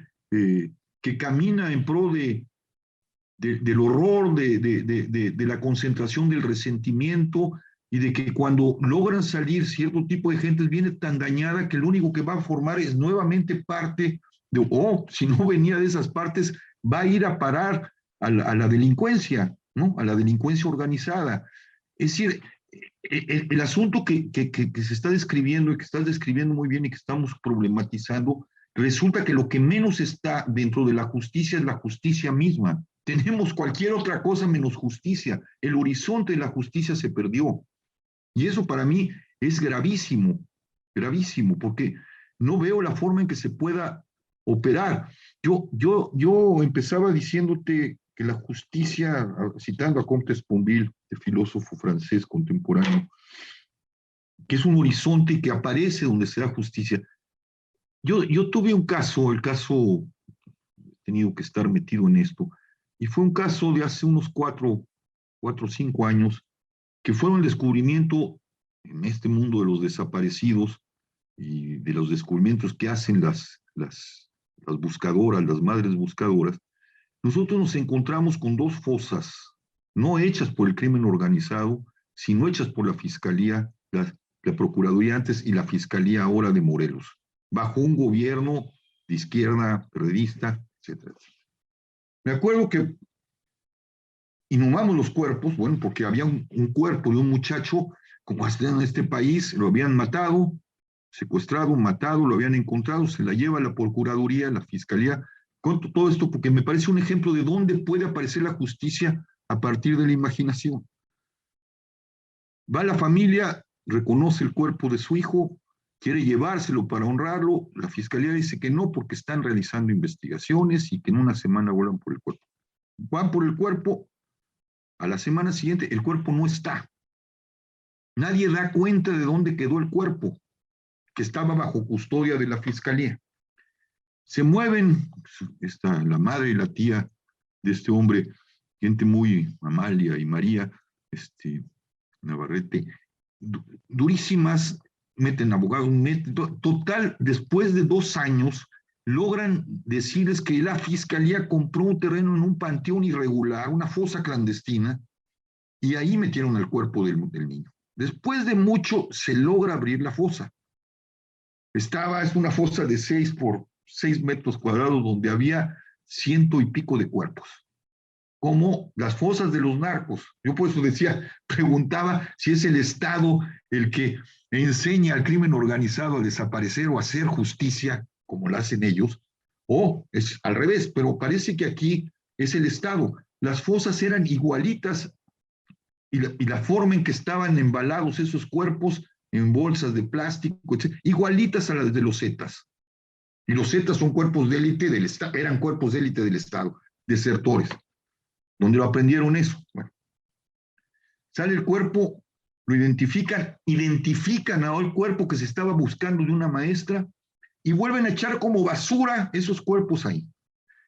camina en pro del horror, de la concentración del resentimiento y de que cuando logran salir cierto tipo de gente viene tan dañada que lo único que va a formar es nuevamente parte si no venía de esas partes, va a ir a parar a la delincuencia, ¿no? A la delincuencia organizada. Es decir, el asunto que se está describiendo y que estás describiendo muy bien y que estamos problematizando, resulta que lo que menos está dentro de la justicia es la justicia misma. Tenemos cualquier otra cosa menos justicia. El horizonte de la justicia se perdió. Y eso para mí es gravísimo, porque no veo la forma en que se pueda operar. Yo empezaba diciéndote que la justicia, citando a Comte Sponville, el filósofo francés contemporáneo, que es un horizonte que aparece donde se da justicia. Yo tuve un caso, he tenido que estar metido en esto, y fue un caso de hace unos 4 o 5 años, que fue un descubrimiento en este mundo de los desaparecidos y de los descubrimientos que hacen las buscadoras, las madres buscadoras. Nosotros nos encontramos con 2 fosas, no hechas por el crimen organizado, sino hechas por la Fiscalía, la Procuraduría antes y la Fiscalía ahora de Morelos, bajo un gobierno de izquierda, periodista, etc. Me acuerdo que inhumamos los cuerpos, bueno, porque había un cuerpo de un muchacho, como hasta en este país, lo habían matado, secuestrado, matado, lo habían encontrado, se la lleva a la Procuraduría, la Fiscalía. Cuento todo esto porque me parece un ejemplo de dónde puede aparecer la justicia a partir de la imaginación. Va la familia, reconoce el cuerpo de su hijo, quiere llevárselo para honrarlo, la Fiscalía dice que no porque están realizando investigaciones y que en una semana vuelvan por el cuerpo. Van por el cuerpo, a la semana siguiente el cuerpo no está. Nadie da cuenta de dónde quedó el cuerpo, que estaba bajo custodia de la Fiscalía. Se mueven, está la madre y la tía de este hombre, gente muy, Amalia y María, Navarrete, durísimas, meten abogados, total, después de 2 años, logran decirles que la Fiscalía compró un terreno en un panteón irregular, una fosa clandestina, y ahí metieron el cuerpo del niño. Después de mucho, se logra abrir la fosa. Es una fosa de 6 por 6 metros cuadrados donde había 100 y pico de cuerpos. como las fosas de los narcos. Yo por eso decía, preguntaba si es el Estado el que enseña al crimen organizado a desaparecer o a hacer justicia, como lo hacen ellos, o es al revés, pero parece que aquí es el Estado. Las fosas eran igualitas y la forma en que estaban embalados esos cuerpos en bolsas de plástico, etc., igualitas a las de los Zetas. Y los Zetas son cuerpos de élite del Estado, eran cuerpos de élite del Estado, desertores. ¿Dónde lo aprendieron eso? Bueno, sale el cuerpo, lo identifican al cuerpo que se estaba buscando de una maestra y vuelven a echar como basura esos cuerpos ahí.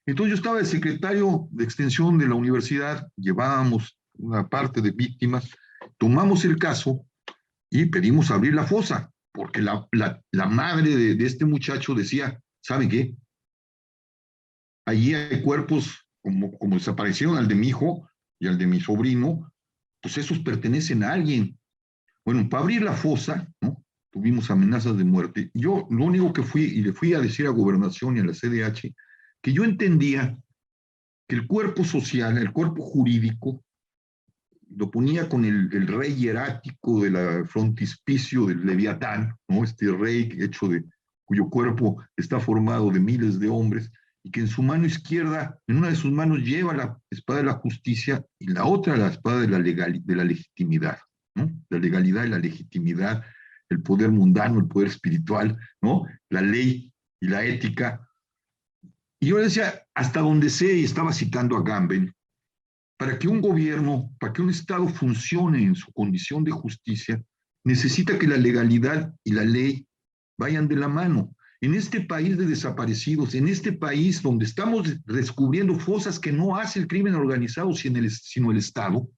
Entonces yo estaba de secretario de extensión de la universidad, llevábamos una parte de víctimas, tomamos el caso y pedimos abrir la fosa, porque la madre de este muchacho decía, ¿sabe qué? Allí hay cuerpos como desaparecieron al de mi hijo y al de mi sobrino, pues esos pertenecen a alguien. Bueno, para abrir la fosa, ¿no? Tuvimos amenazas de muerte. Yo lo único que fui, y le fui a decir a Gobernación y a la CDH, que yo entendía que el cuerpo social, el cuerpo jurídico, lo ponía con el rey hierático de la frontispicio del Leviatán, ¿no? Este rey hecho de, cuyo cuerpo está formado de miles de hombres, y que en su mano izquierda, en una de sus manos lleva la espada de la justicia y la otra la espada de la legitimidad, ¿no? La legalidad y la legitimidad, el poder mundano, el poder espiritual, ¿no? La ley y la ética. Y yo decía, hasta donde sé, y estaba citando a Gamben, para que un gobierno, para que un Estado funcione en su condición de justicia, necesita que la legalidad y la ley vayan de la mano. En este país de desaparecidos, en este país donde estamos descubriendo fosas que no hace el crimen organizado, sino el Estado,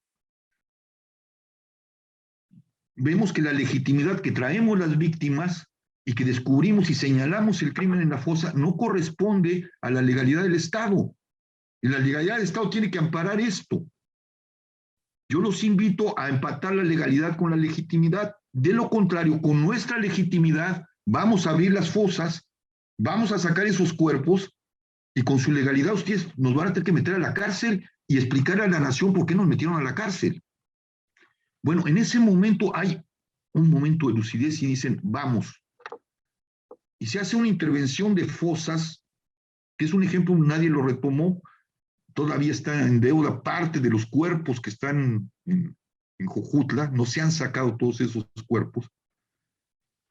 vemos que la legitimidad que traemos las víctimas y que descubrimos y señalamos el crimen en la fosa no corresponde a la legalidad del Estado. Y la legalidad del Estado tiene que amparar esto. Yo los invito a empatar la legalidad con la legitimidad. De lo contrario, con nuestra legitimidad vamos a abrir las fosas, vamos a sacar esos cuerpos y con su legalidad ustedes nos van a tener que meter a la cárcel y explicar a la nación por qué nos metieron a la cárcel. Bueno, en ese momento hay un momento de lucidez y dicen, vamos. Y se hace una intervención de fosas, que es un ejemplo, nadie lo retomó, todavía está en deuda parte de los cuerpos que están en Jojutla, no se han sacado todos esos cuerpos,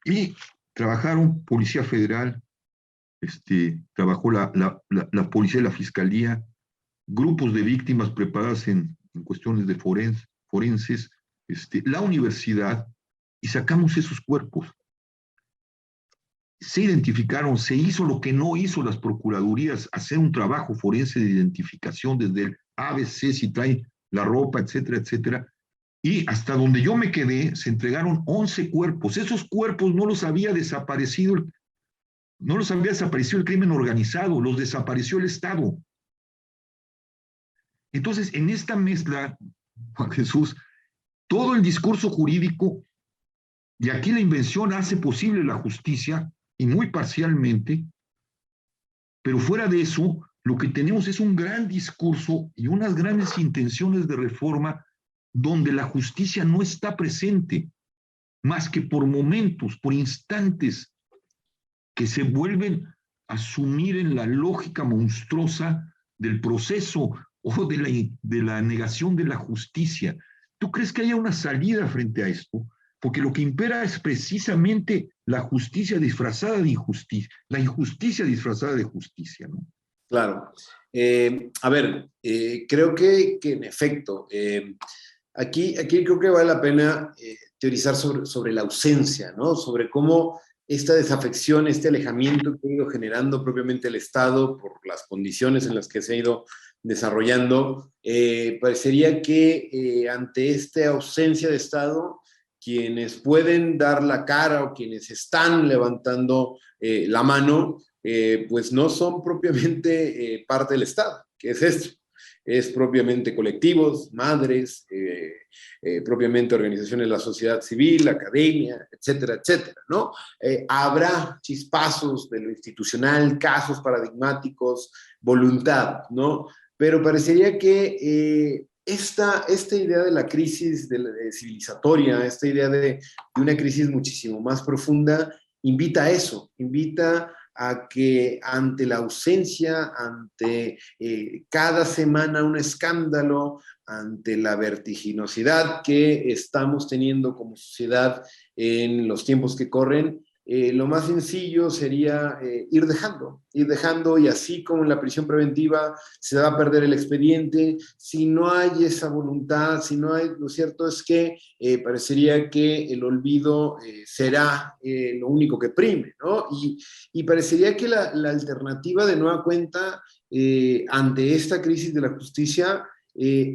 y trabajaron Policía Federal, trabajó la Policía y la Fiscalía, grupos de víctimas preparadas en cuestiones de forenses, la universidad, y sacamos esos cuerpos. Se identificaron, se hizo lo que no hizo las procuradurías, hacer un trabajo forense de identificación desde el ABC, si trae la ropa, etcétera, etcétera. Y hasta donde yo me quedé, se entregaron 11 cuerpos. Esos cuerpos no los había desaparecido el crimen organizado, los desapareció el Estado. Entonces, en esta mezcla, Juan Jesús, todo el discurso jurídico, y aquí la invención hace posible la justicia, y muy parcialmente, pero fuera de eso, lo que tenemos es un gran discurso y unas grandes intenciones de reforma donde la justicia no está presente, más que por momentos, por instantes, que se vuelven a sumir en la lógica monstruosa del proceso o de la negación de la justicia. ¿Tú crees que haya una salida frente a esto? Porque lo que impera es precisamente la justicia disfrazada de injusticia, la injusticia disfrazada de justicia, ¿no? Claro. A ver, creo que en efecto, aquí creo que vale la pena teorizar sobre la ausencia, ¿no? Sobre cómo esta desafección, este alejamiento que ha ido generando propiamente el Estado por las condiciones en las que se ha ido desarrollando, parecería que ante esta ausencia de Estado, quienes pueden dar la cara o quienes están levantando la mano, pues no son propiamente parte del Estado. ¿Qué es esto? Es propiamente colectivos, madres, propiamente organizaciones de la sociedad civil, la academia, etcétera, etcétera, ¿no? Habrá chispazos de lo institucional, casos paradigmáticos, voluntad, ¿no? pero parecería que esta idea de la crisis civilizatoria, esta idea de una crisis muchísimo más profunda, invita a eso, invita a que ante la ausencia, ante cada semana un escándalo, ante la vertiginosidad que estamos teniendo como sociedad en los tiempos que corren, lo más sencillo sería ir dejando, y así como en la prisión preventiva se va a perder el expediente, si no hay esa voluntad, si no hay, lo cierto es que parecería que el olvido será lo único que prime, ¿no? Y parecería que la alternativa de nueva cuenta ante esta crisis de la justicia,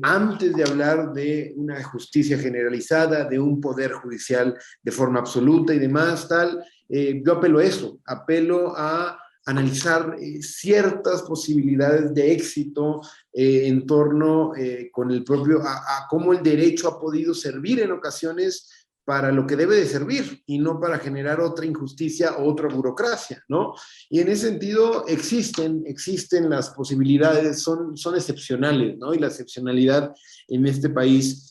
antes de hablar de una justicia generalizada, de un poder judicial de forma absoluta y demás, yo apelo a eso, apelo a analizar ciertas posibilidades de éxito en torno con el propio, a cómo el derecho ha podido servir en ocasiones para lo que debe de servir y no para generar otra injusticia o otra burocracia, ¿no? Y en ese sentido existen las posibilidades, son excepcionales, ¿no? Y la excepcionalidad en este país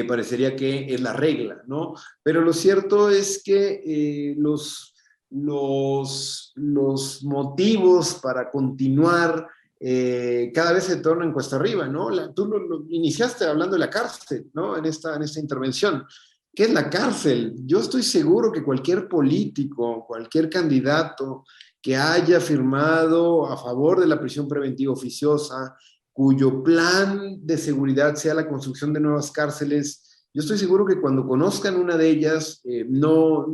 parecería que es la regla, ¿no? Pero lo cierto es que los motivos para continuar cada vez se tornan cuesta arriba, ¿no? Tú lo iniciaste hablando de la cárcel, ¿no? En esta intervención. ¿Qué es la cárcel? Yo estoy seguro que cualquier político, cualquier candidato que haya firmado a favor de la prisión preventiva oficiosa, cuyo plan de seguridad sea la construcción de nuevas cárceles, yo estoy seguro que cuando conozcan una de ellas no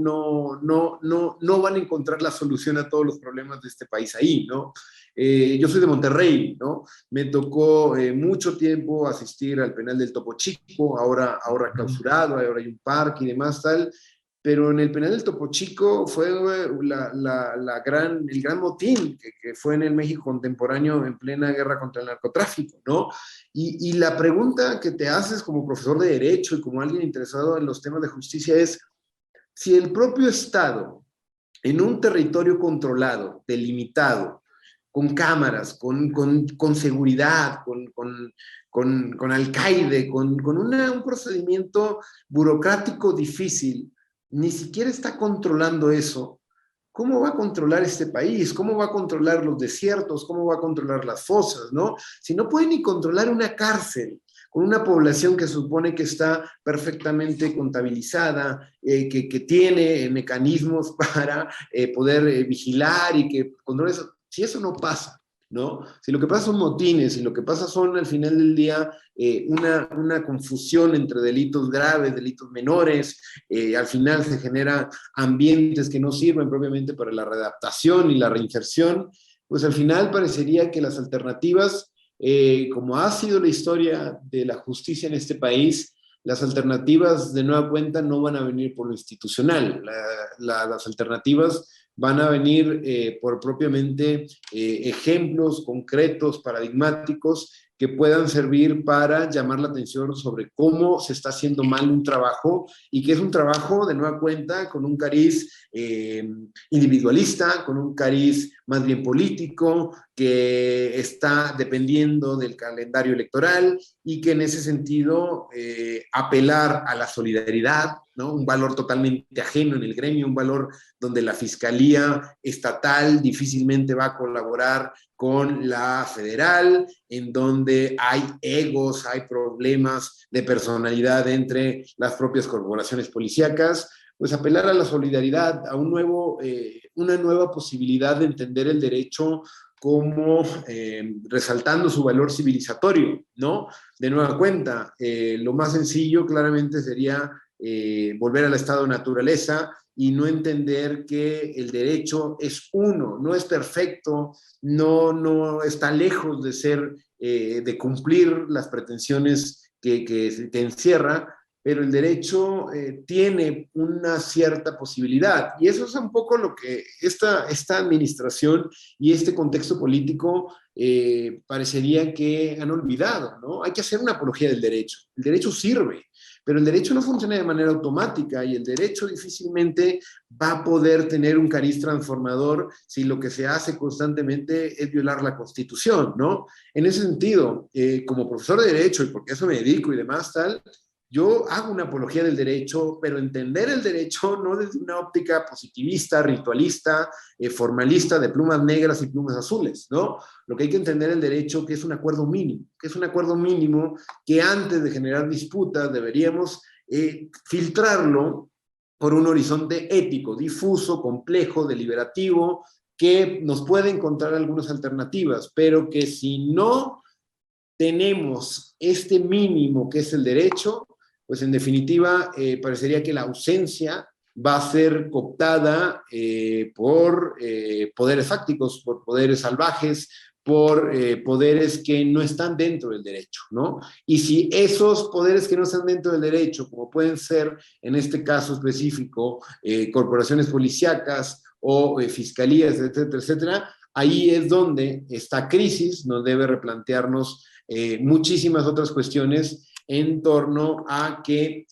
van a encontrar la solución a todos los problemas de este país ahí, ¿no? Yo soy de Monterrey, ¿no? Me tocó mucho tiempo asistir al penal del Topo Chico, ahora clausurado, ahora hay un parque y demás, pero en el penal del Topo Chico fue el gran motín que fue en el México contemporáneo en plena guerra contra el narcotráfico, ¿no? Y la pregunta que te haces como profesor de Derecho y como alguien interesado en los temas de justicia es, si el propio Estado, en un territorio controlado, delimitado, con cámaras, con seguridad, con alcaide, con un procedimiento burocrático difícil, ni siquiera está controlando eso, ¿cómo va a controlar este país? ¿Cómo va a controlar los desiertos? ¿Cómo va a controlar las fosas? ¿No? Si no puede ni controlar una cárcel con una población que supone que está perfectamente contabilizada, que tiene mecanismos para poder vigilar y que controle eso. Si eso no pasa, ¿no? Si lo que pasa son motines, si lo que pasa son al final del día una confusión entre delitos graves, delitos menores, al final se generan ambientes que no sirven propiamente para la readaptación y la reinserción, pues al final parecería que las alternativas, como ha sido la historia de la justicia en este país, las alternativas de nueva cuenta no van a venir por lo institucional, las alternativas van a venir por propiamente ejemplos concretos, paradigmáticos, que puedan servir para llamar la atención sobre cómo se está haciendo mal un trabajo y que es un trabajo de nueva cuenta con un cariz individualista, con un cariz más bien político, que está dependiendo del calendario electoral y que en ese sentido apelar a la solidaridad, ¿no? Un valor totalmente ajeno en el gremio, un valor donde la Fiscalía Estatal difícilmente va a colaborar con la federal, en donde hay egos, hay problemas de personalidad entre las propias corporaciones policíacas, pues apelar a la solidaridad, a una nueva posibilidad de entender el derecho como resaltando su valor civilizatorio, ¿no? De nueva cuenta, lo más sencillo claramente sería volver al estado de naturaleza y no entender que el derecho es uno, no es perfecto, no está lejos de ser, de cumplir las pretensiones que te encierra, pero el derecho tiene una cierta posibilidad. Y eso es un poco lo que esta administración y este contexto político parecería que han olvidado, ¿no? Hay que hacer una apología del derecho. El derecho sirve, pero el derecho no funciona de manera automática y el derecho difícilmente va a poder tener un cariz transformador si lo que se hace constantemente es violar la Constitución, ¿no? En ese sentido, como profesor de derecho, y porque eso me dedico y demás, tal, yo hago una apología del derecho, pero entender el derecho no desde una óptica positivista, ritualista, formalista, de plumas negras y plumas azules, ¿no? Lo que hay que entender el derecho que es un acuerdo mínimo, que antes de generar disputas deberíamos filtrarlo por un horizonte ético, difuso, complejo, deliberativo, que nos puede encontrar algunas alternativas, pero que si no tenemos este mínimo que es el derecho, pues en definitiva parecería que la ausencia va a ser cooptada por poderes fácticos, por poderes salvajes, por poderes que no están dentro del derecho, ¿no? Y si esos poderes que no están dentro del derecho, como pueden ser en este caso específico, corporaciones policíacas o fiscalías, etcétera, etcétera, ahí es donde esta crisis nos debe replantearnos muchísimas otras cuestiones en torno a que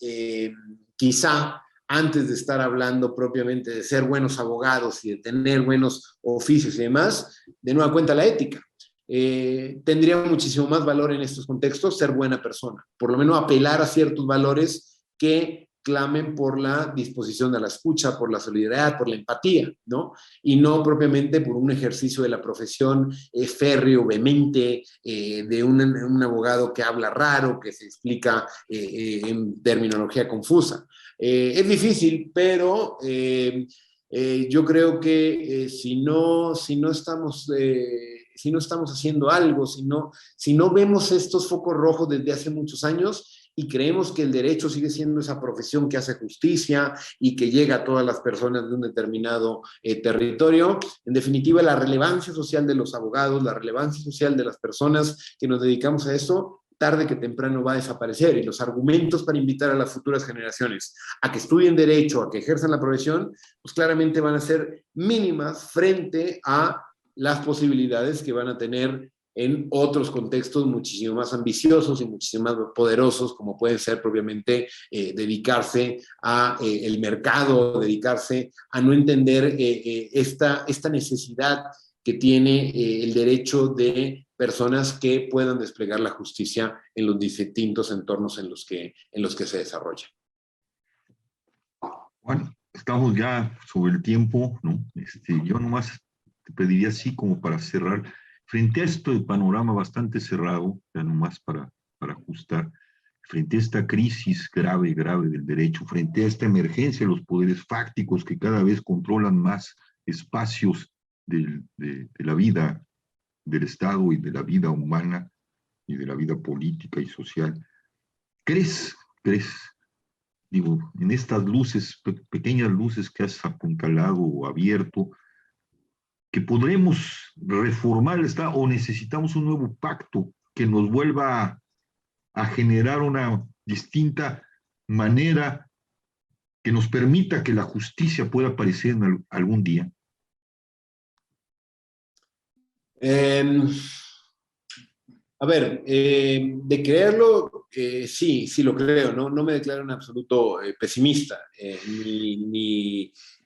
quizá antes de estar hablando propiamente de ser buenos abogados y de tener buenos oficios y demás, de nueva cuenta la ética. Tendría muchísimo más valor en estos contextos ser buena persona, por lo menos apelar a ciertos valores que clamen por la disposición a la escucha, por la solidaridad, por la empatía, ¿no? Y no propiamente por un ejercicio de la profesión férreo, vehemente, de un abogado que habla raro, que se explica en terminología confusa. Es difícil, pero yo creo que si no estamos haciendo algo, si no vemos estos focos rojos desde hace muchos años y creemos que el derecho sigue siendo esa profesión que hace justicia y que llega a todas las personas de un determinado territorio, en definitiva la relevancia social de los abogados, la relevancia social de las personas que nos dedicamos a eso, tarde que temprano va a desaparecer y los argumentos para invitar a las futuras generaciones a que estudien derecho, a que ejerzan la profesión, pues claramente van a ser mínimas frente a las posibilidades que van a tener en otros contextos muchísimo más ambiciosos y muchísimo más poderosos, como pueden ser propiamente dedicarse a el mercado, dedicarse a no entender esta necesidad que tiene el derecho de personas que puedan desplegar la justicia en los distintos entornos en los que se desarrolla. Bueno, estamos ya sobre el tiempo, ¿no? Yo nomás te pediría así como para cerrar, frente a este panorama bastante cerrado, ya nomás para ajustar, frente a esta crisis grave del derecho, frente a esta emergencia de los poderes fácticos que cada vez controlan más espacios de la vida del Estado y de la vida humana y de la vida política y social, ¿crees, digo, en estas luces, pequeñas luces que has apuntalado o abierto, que podremos reformar el Estado o necesitamos un nuevo pacto que nos vuelva a generar una distinta manera que nos permita que la justicia pueda aparecer en algún día? A ver, de creerlo, sí lo creo, no me declaro en absoluto pesimista,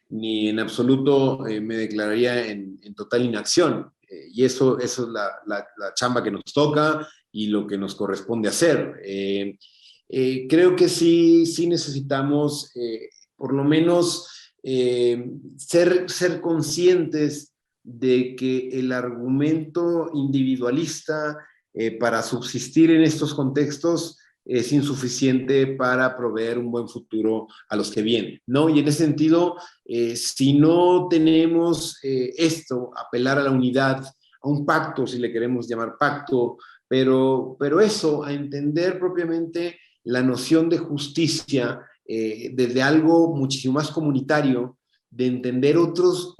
ni en absoluto me declararía en total inacción. Y eso es la chamba que nos toca y lo que nos corresponde hacer. Creo que sí necesitamos, por lo menos, ser conscientes de que el argumento individualista para subsistir en estos contextos es insuficiente para proveer un buen futuro a los que vienen, ¿no? Y en ese sentido, si no tenemos apelar a la unidad, a un pacto, si le queremos llamar pacto, pero eso, a entender propiamente la noción de justicia desde algo muchísimo más comunitario, de entender otros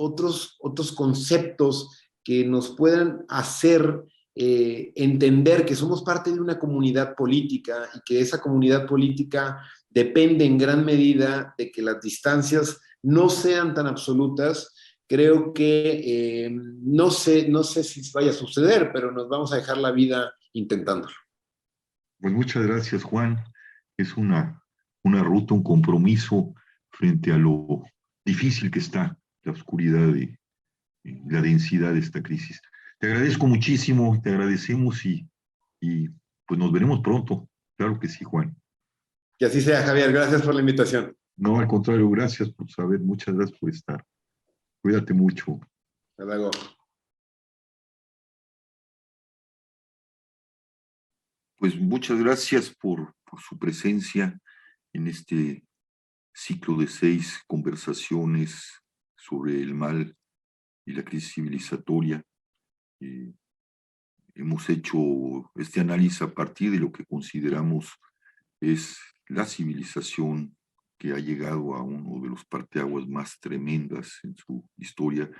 conceptos que nos puedan hacer entender que somos parte de una comunidad política y que esa comunidad política depende en gran medida de que las distancias no sean tan absolutas, creo que no sé si vaya a suceder, pero nos vamos a dejar la vida intentándolo. Pues muchas gracias, Juan. Es una ruta, un compromiso frente a lo difícil que está la oscuridad y la densidad de esta crisis. Te agradezco muchísimo, te agradecemos y pues nos veremos pronto. Claro que sí, Juan. Que así sea, Javier. Gracias por la invitación. No, al contrario, gracias por saber, muchas gracias por estar. Cuídate mucho. Hasta luego. Pues muchas gracias por su presencia en este ciclo de 6 conversaciones sobre el mal y la crisis civilizatoria. Hemos hecho este análisis a partir de lo que consideramos es la civilización que ha llegado a uno de los parteaguas más tremendas en su historia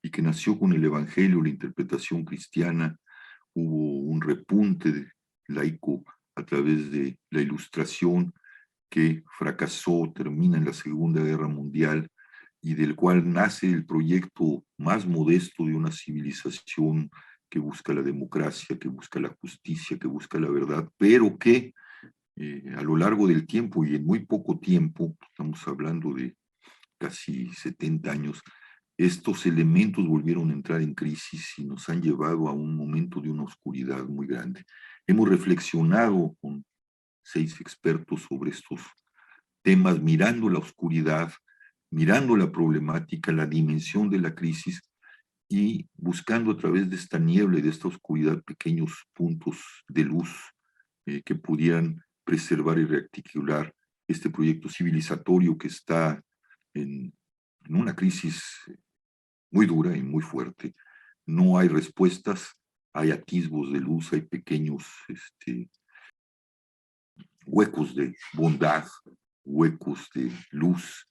y que nació con el Evangelio, la interpretación cristiana. Hubo un repunte laico a través de la Ilustración que fracasó, termina en la Segunda Guerra Mundial y del cual nace el proyecto más modesto de una civilización que busca la democracia, que busca la justicia, que busca la verdad, pero que a lo largo del tiempo y en muy poco tiempo, estamos hablando de casi 70 años, estos elementos volvieron a entrar en crisis y nos han llevado a un momento de una oscuridad muy grande. Hemos reflexionado con 6 expertos sobre estos temas, mirando la oscuridad, mirando la problemática, la dimensión de la crisis y buscando a través de esta niebla y de esta oscuridad pequeños puntos de luz que pudieran preservar y rearticular este proyecto civilizatorio que está en una crisis muy dura y muy fuerte. No hay respuestas, hay atisbos de luz, hay pequeños huecos de bondad, huecos de luz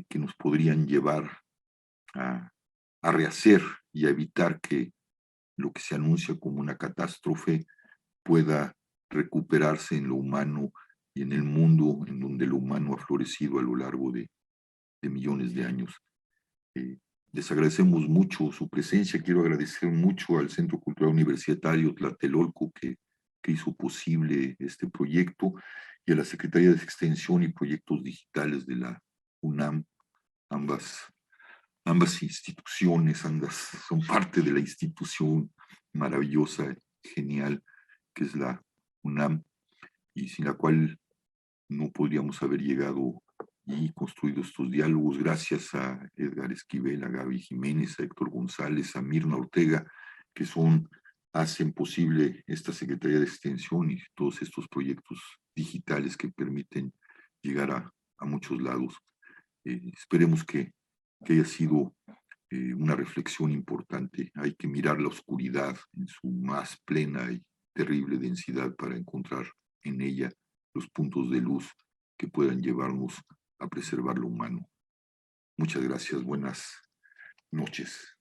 que nos podrían llevar a rehacer y a evitar que lo que se anuncia como una catástrofe pueda recuperarse en lo humano y en el mundo en donde lo humano ha florecido a lo largo de millones de años. Les agradecemos mucho su presencia. Quiero agradecer mucho al Centro Cultural Universitario Tlatelolco que hizo posible este proyecto y a la Secretaría de Extensión y Proyectos Digitales de la UNAM. Ambas instituciones, son parte de la institución maravillosa, genial, que es la UNAM, y sin la cual no podríamos haber llegado y construido estos diálogos. Gracias a Edgar Esquivel, a Gaby Jiménez, a Héctor González, a Mirna Ortega, que hacen posible esta Secretaría de Extensión y todos estos proyectos digitales que permiten llegar a muchos lados. Esperemos que haya sido una reflexión importante. Hay que mirar la oscuridad en su más plena y terrible densidad para encontrar en ella los puntos de luz que puedan llevarnos a preservar lo humano. Muchas gracias, buenas noches.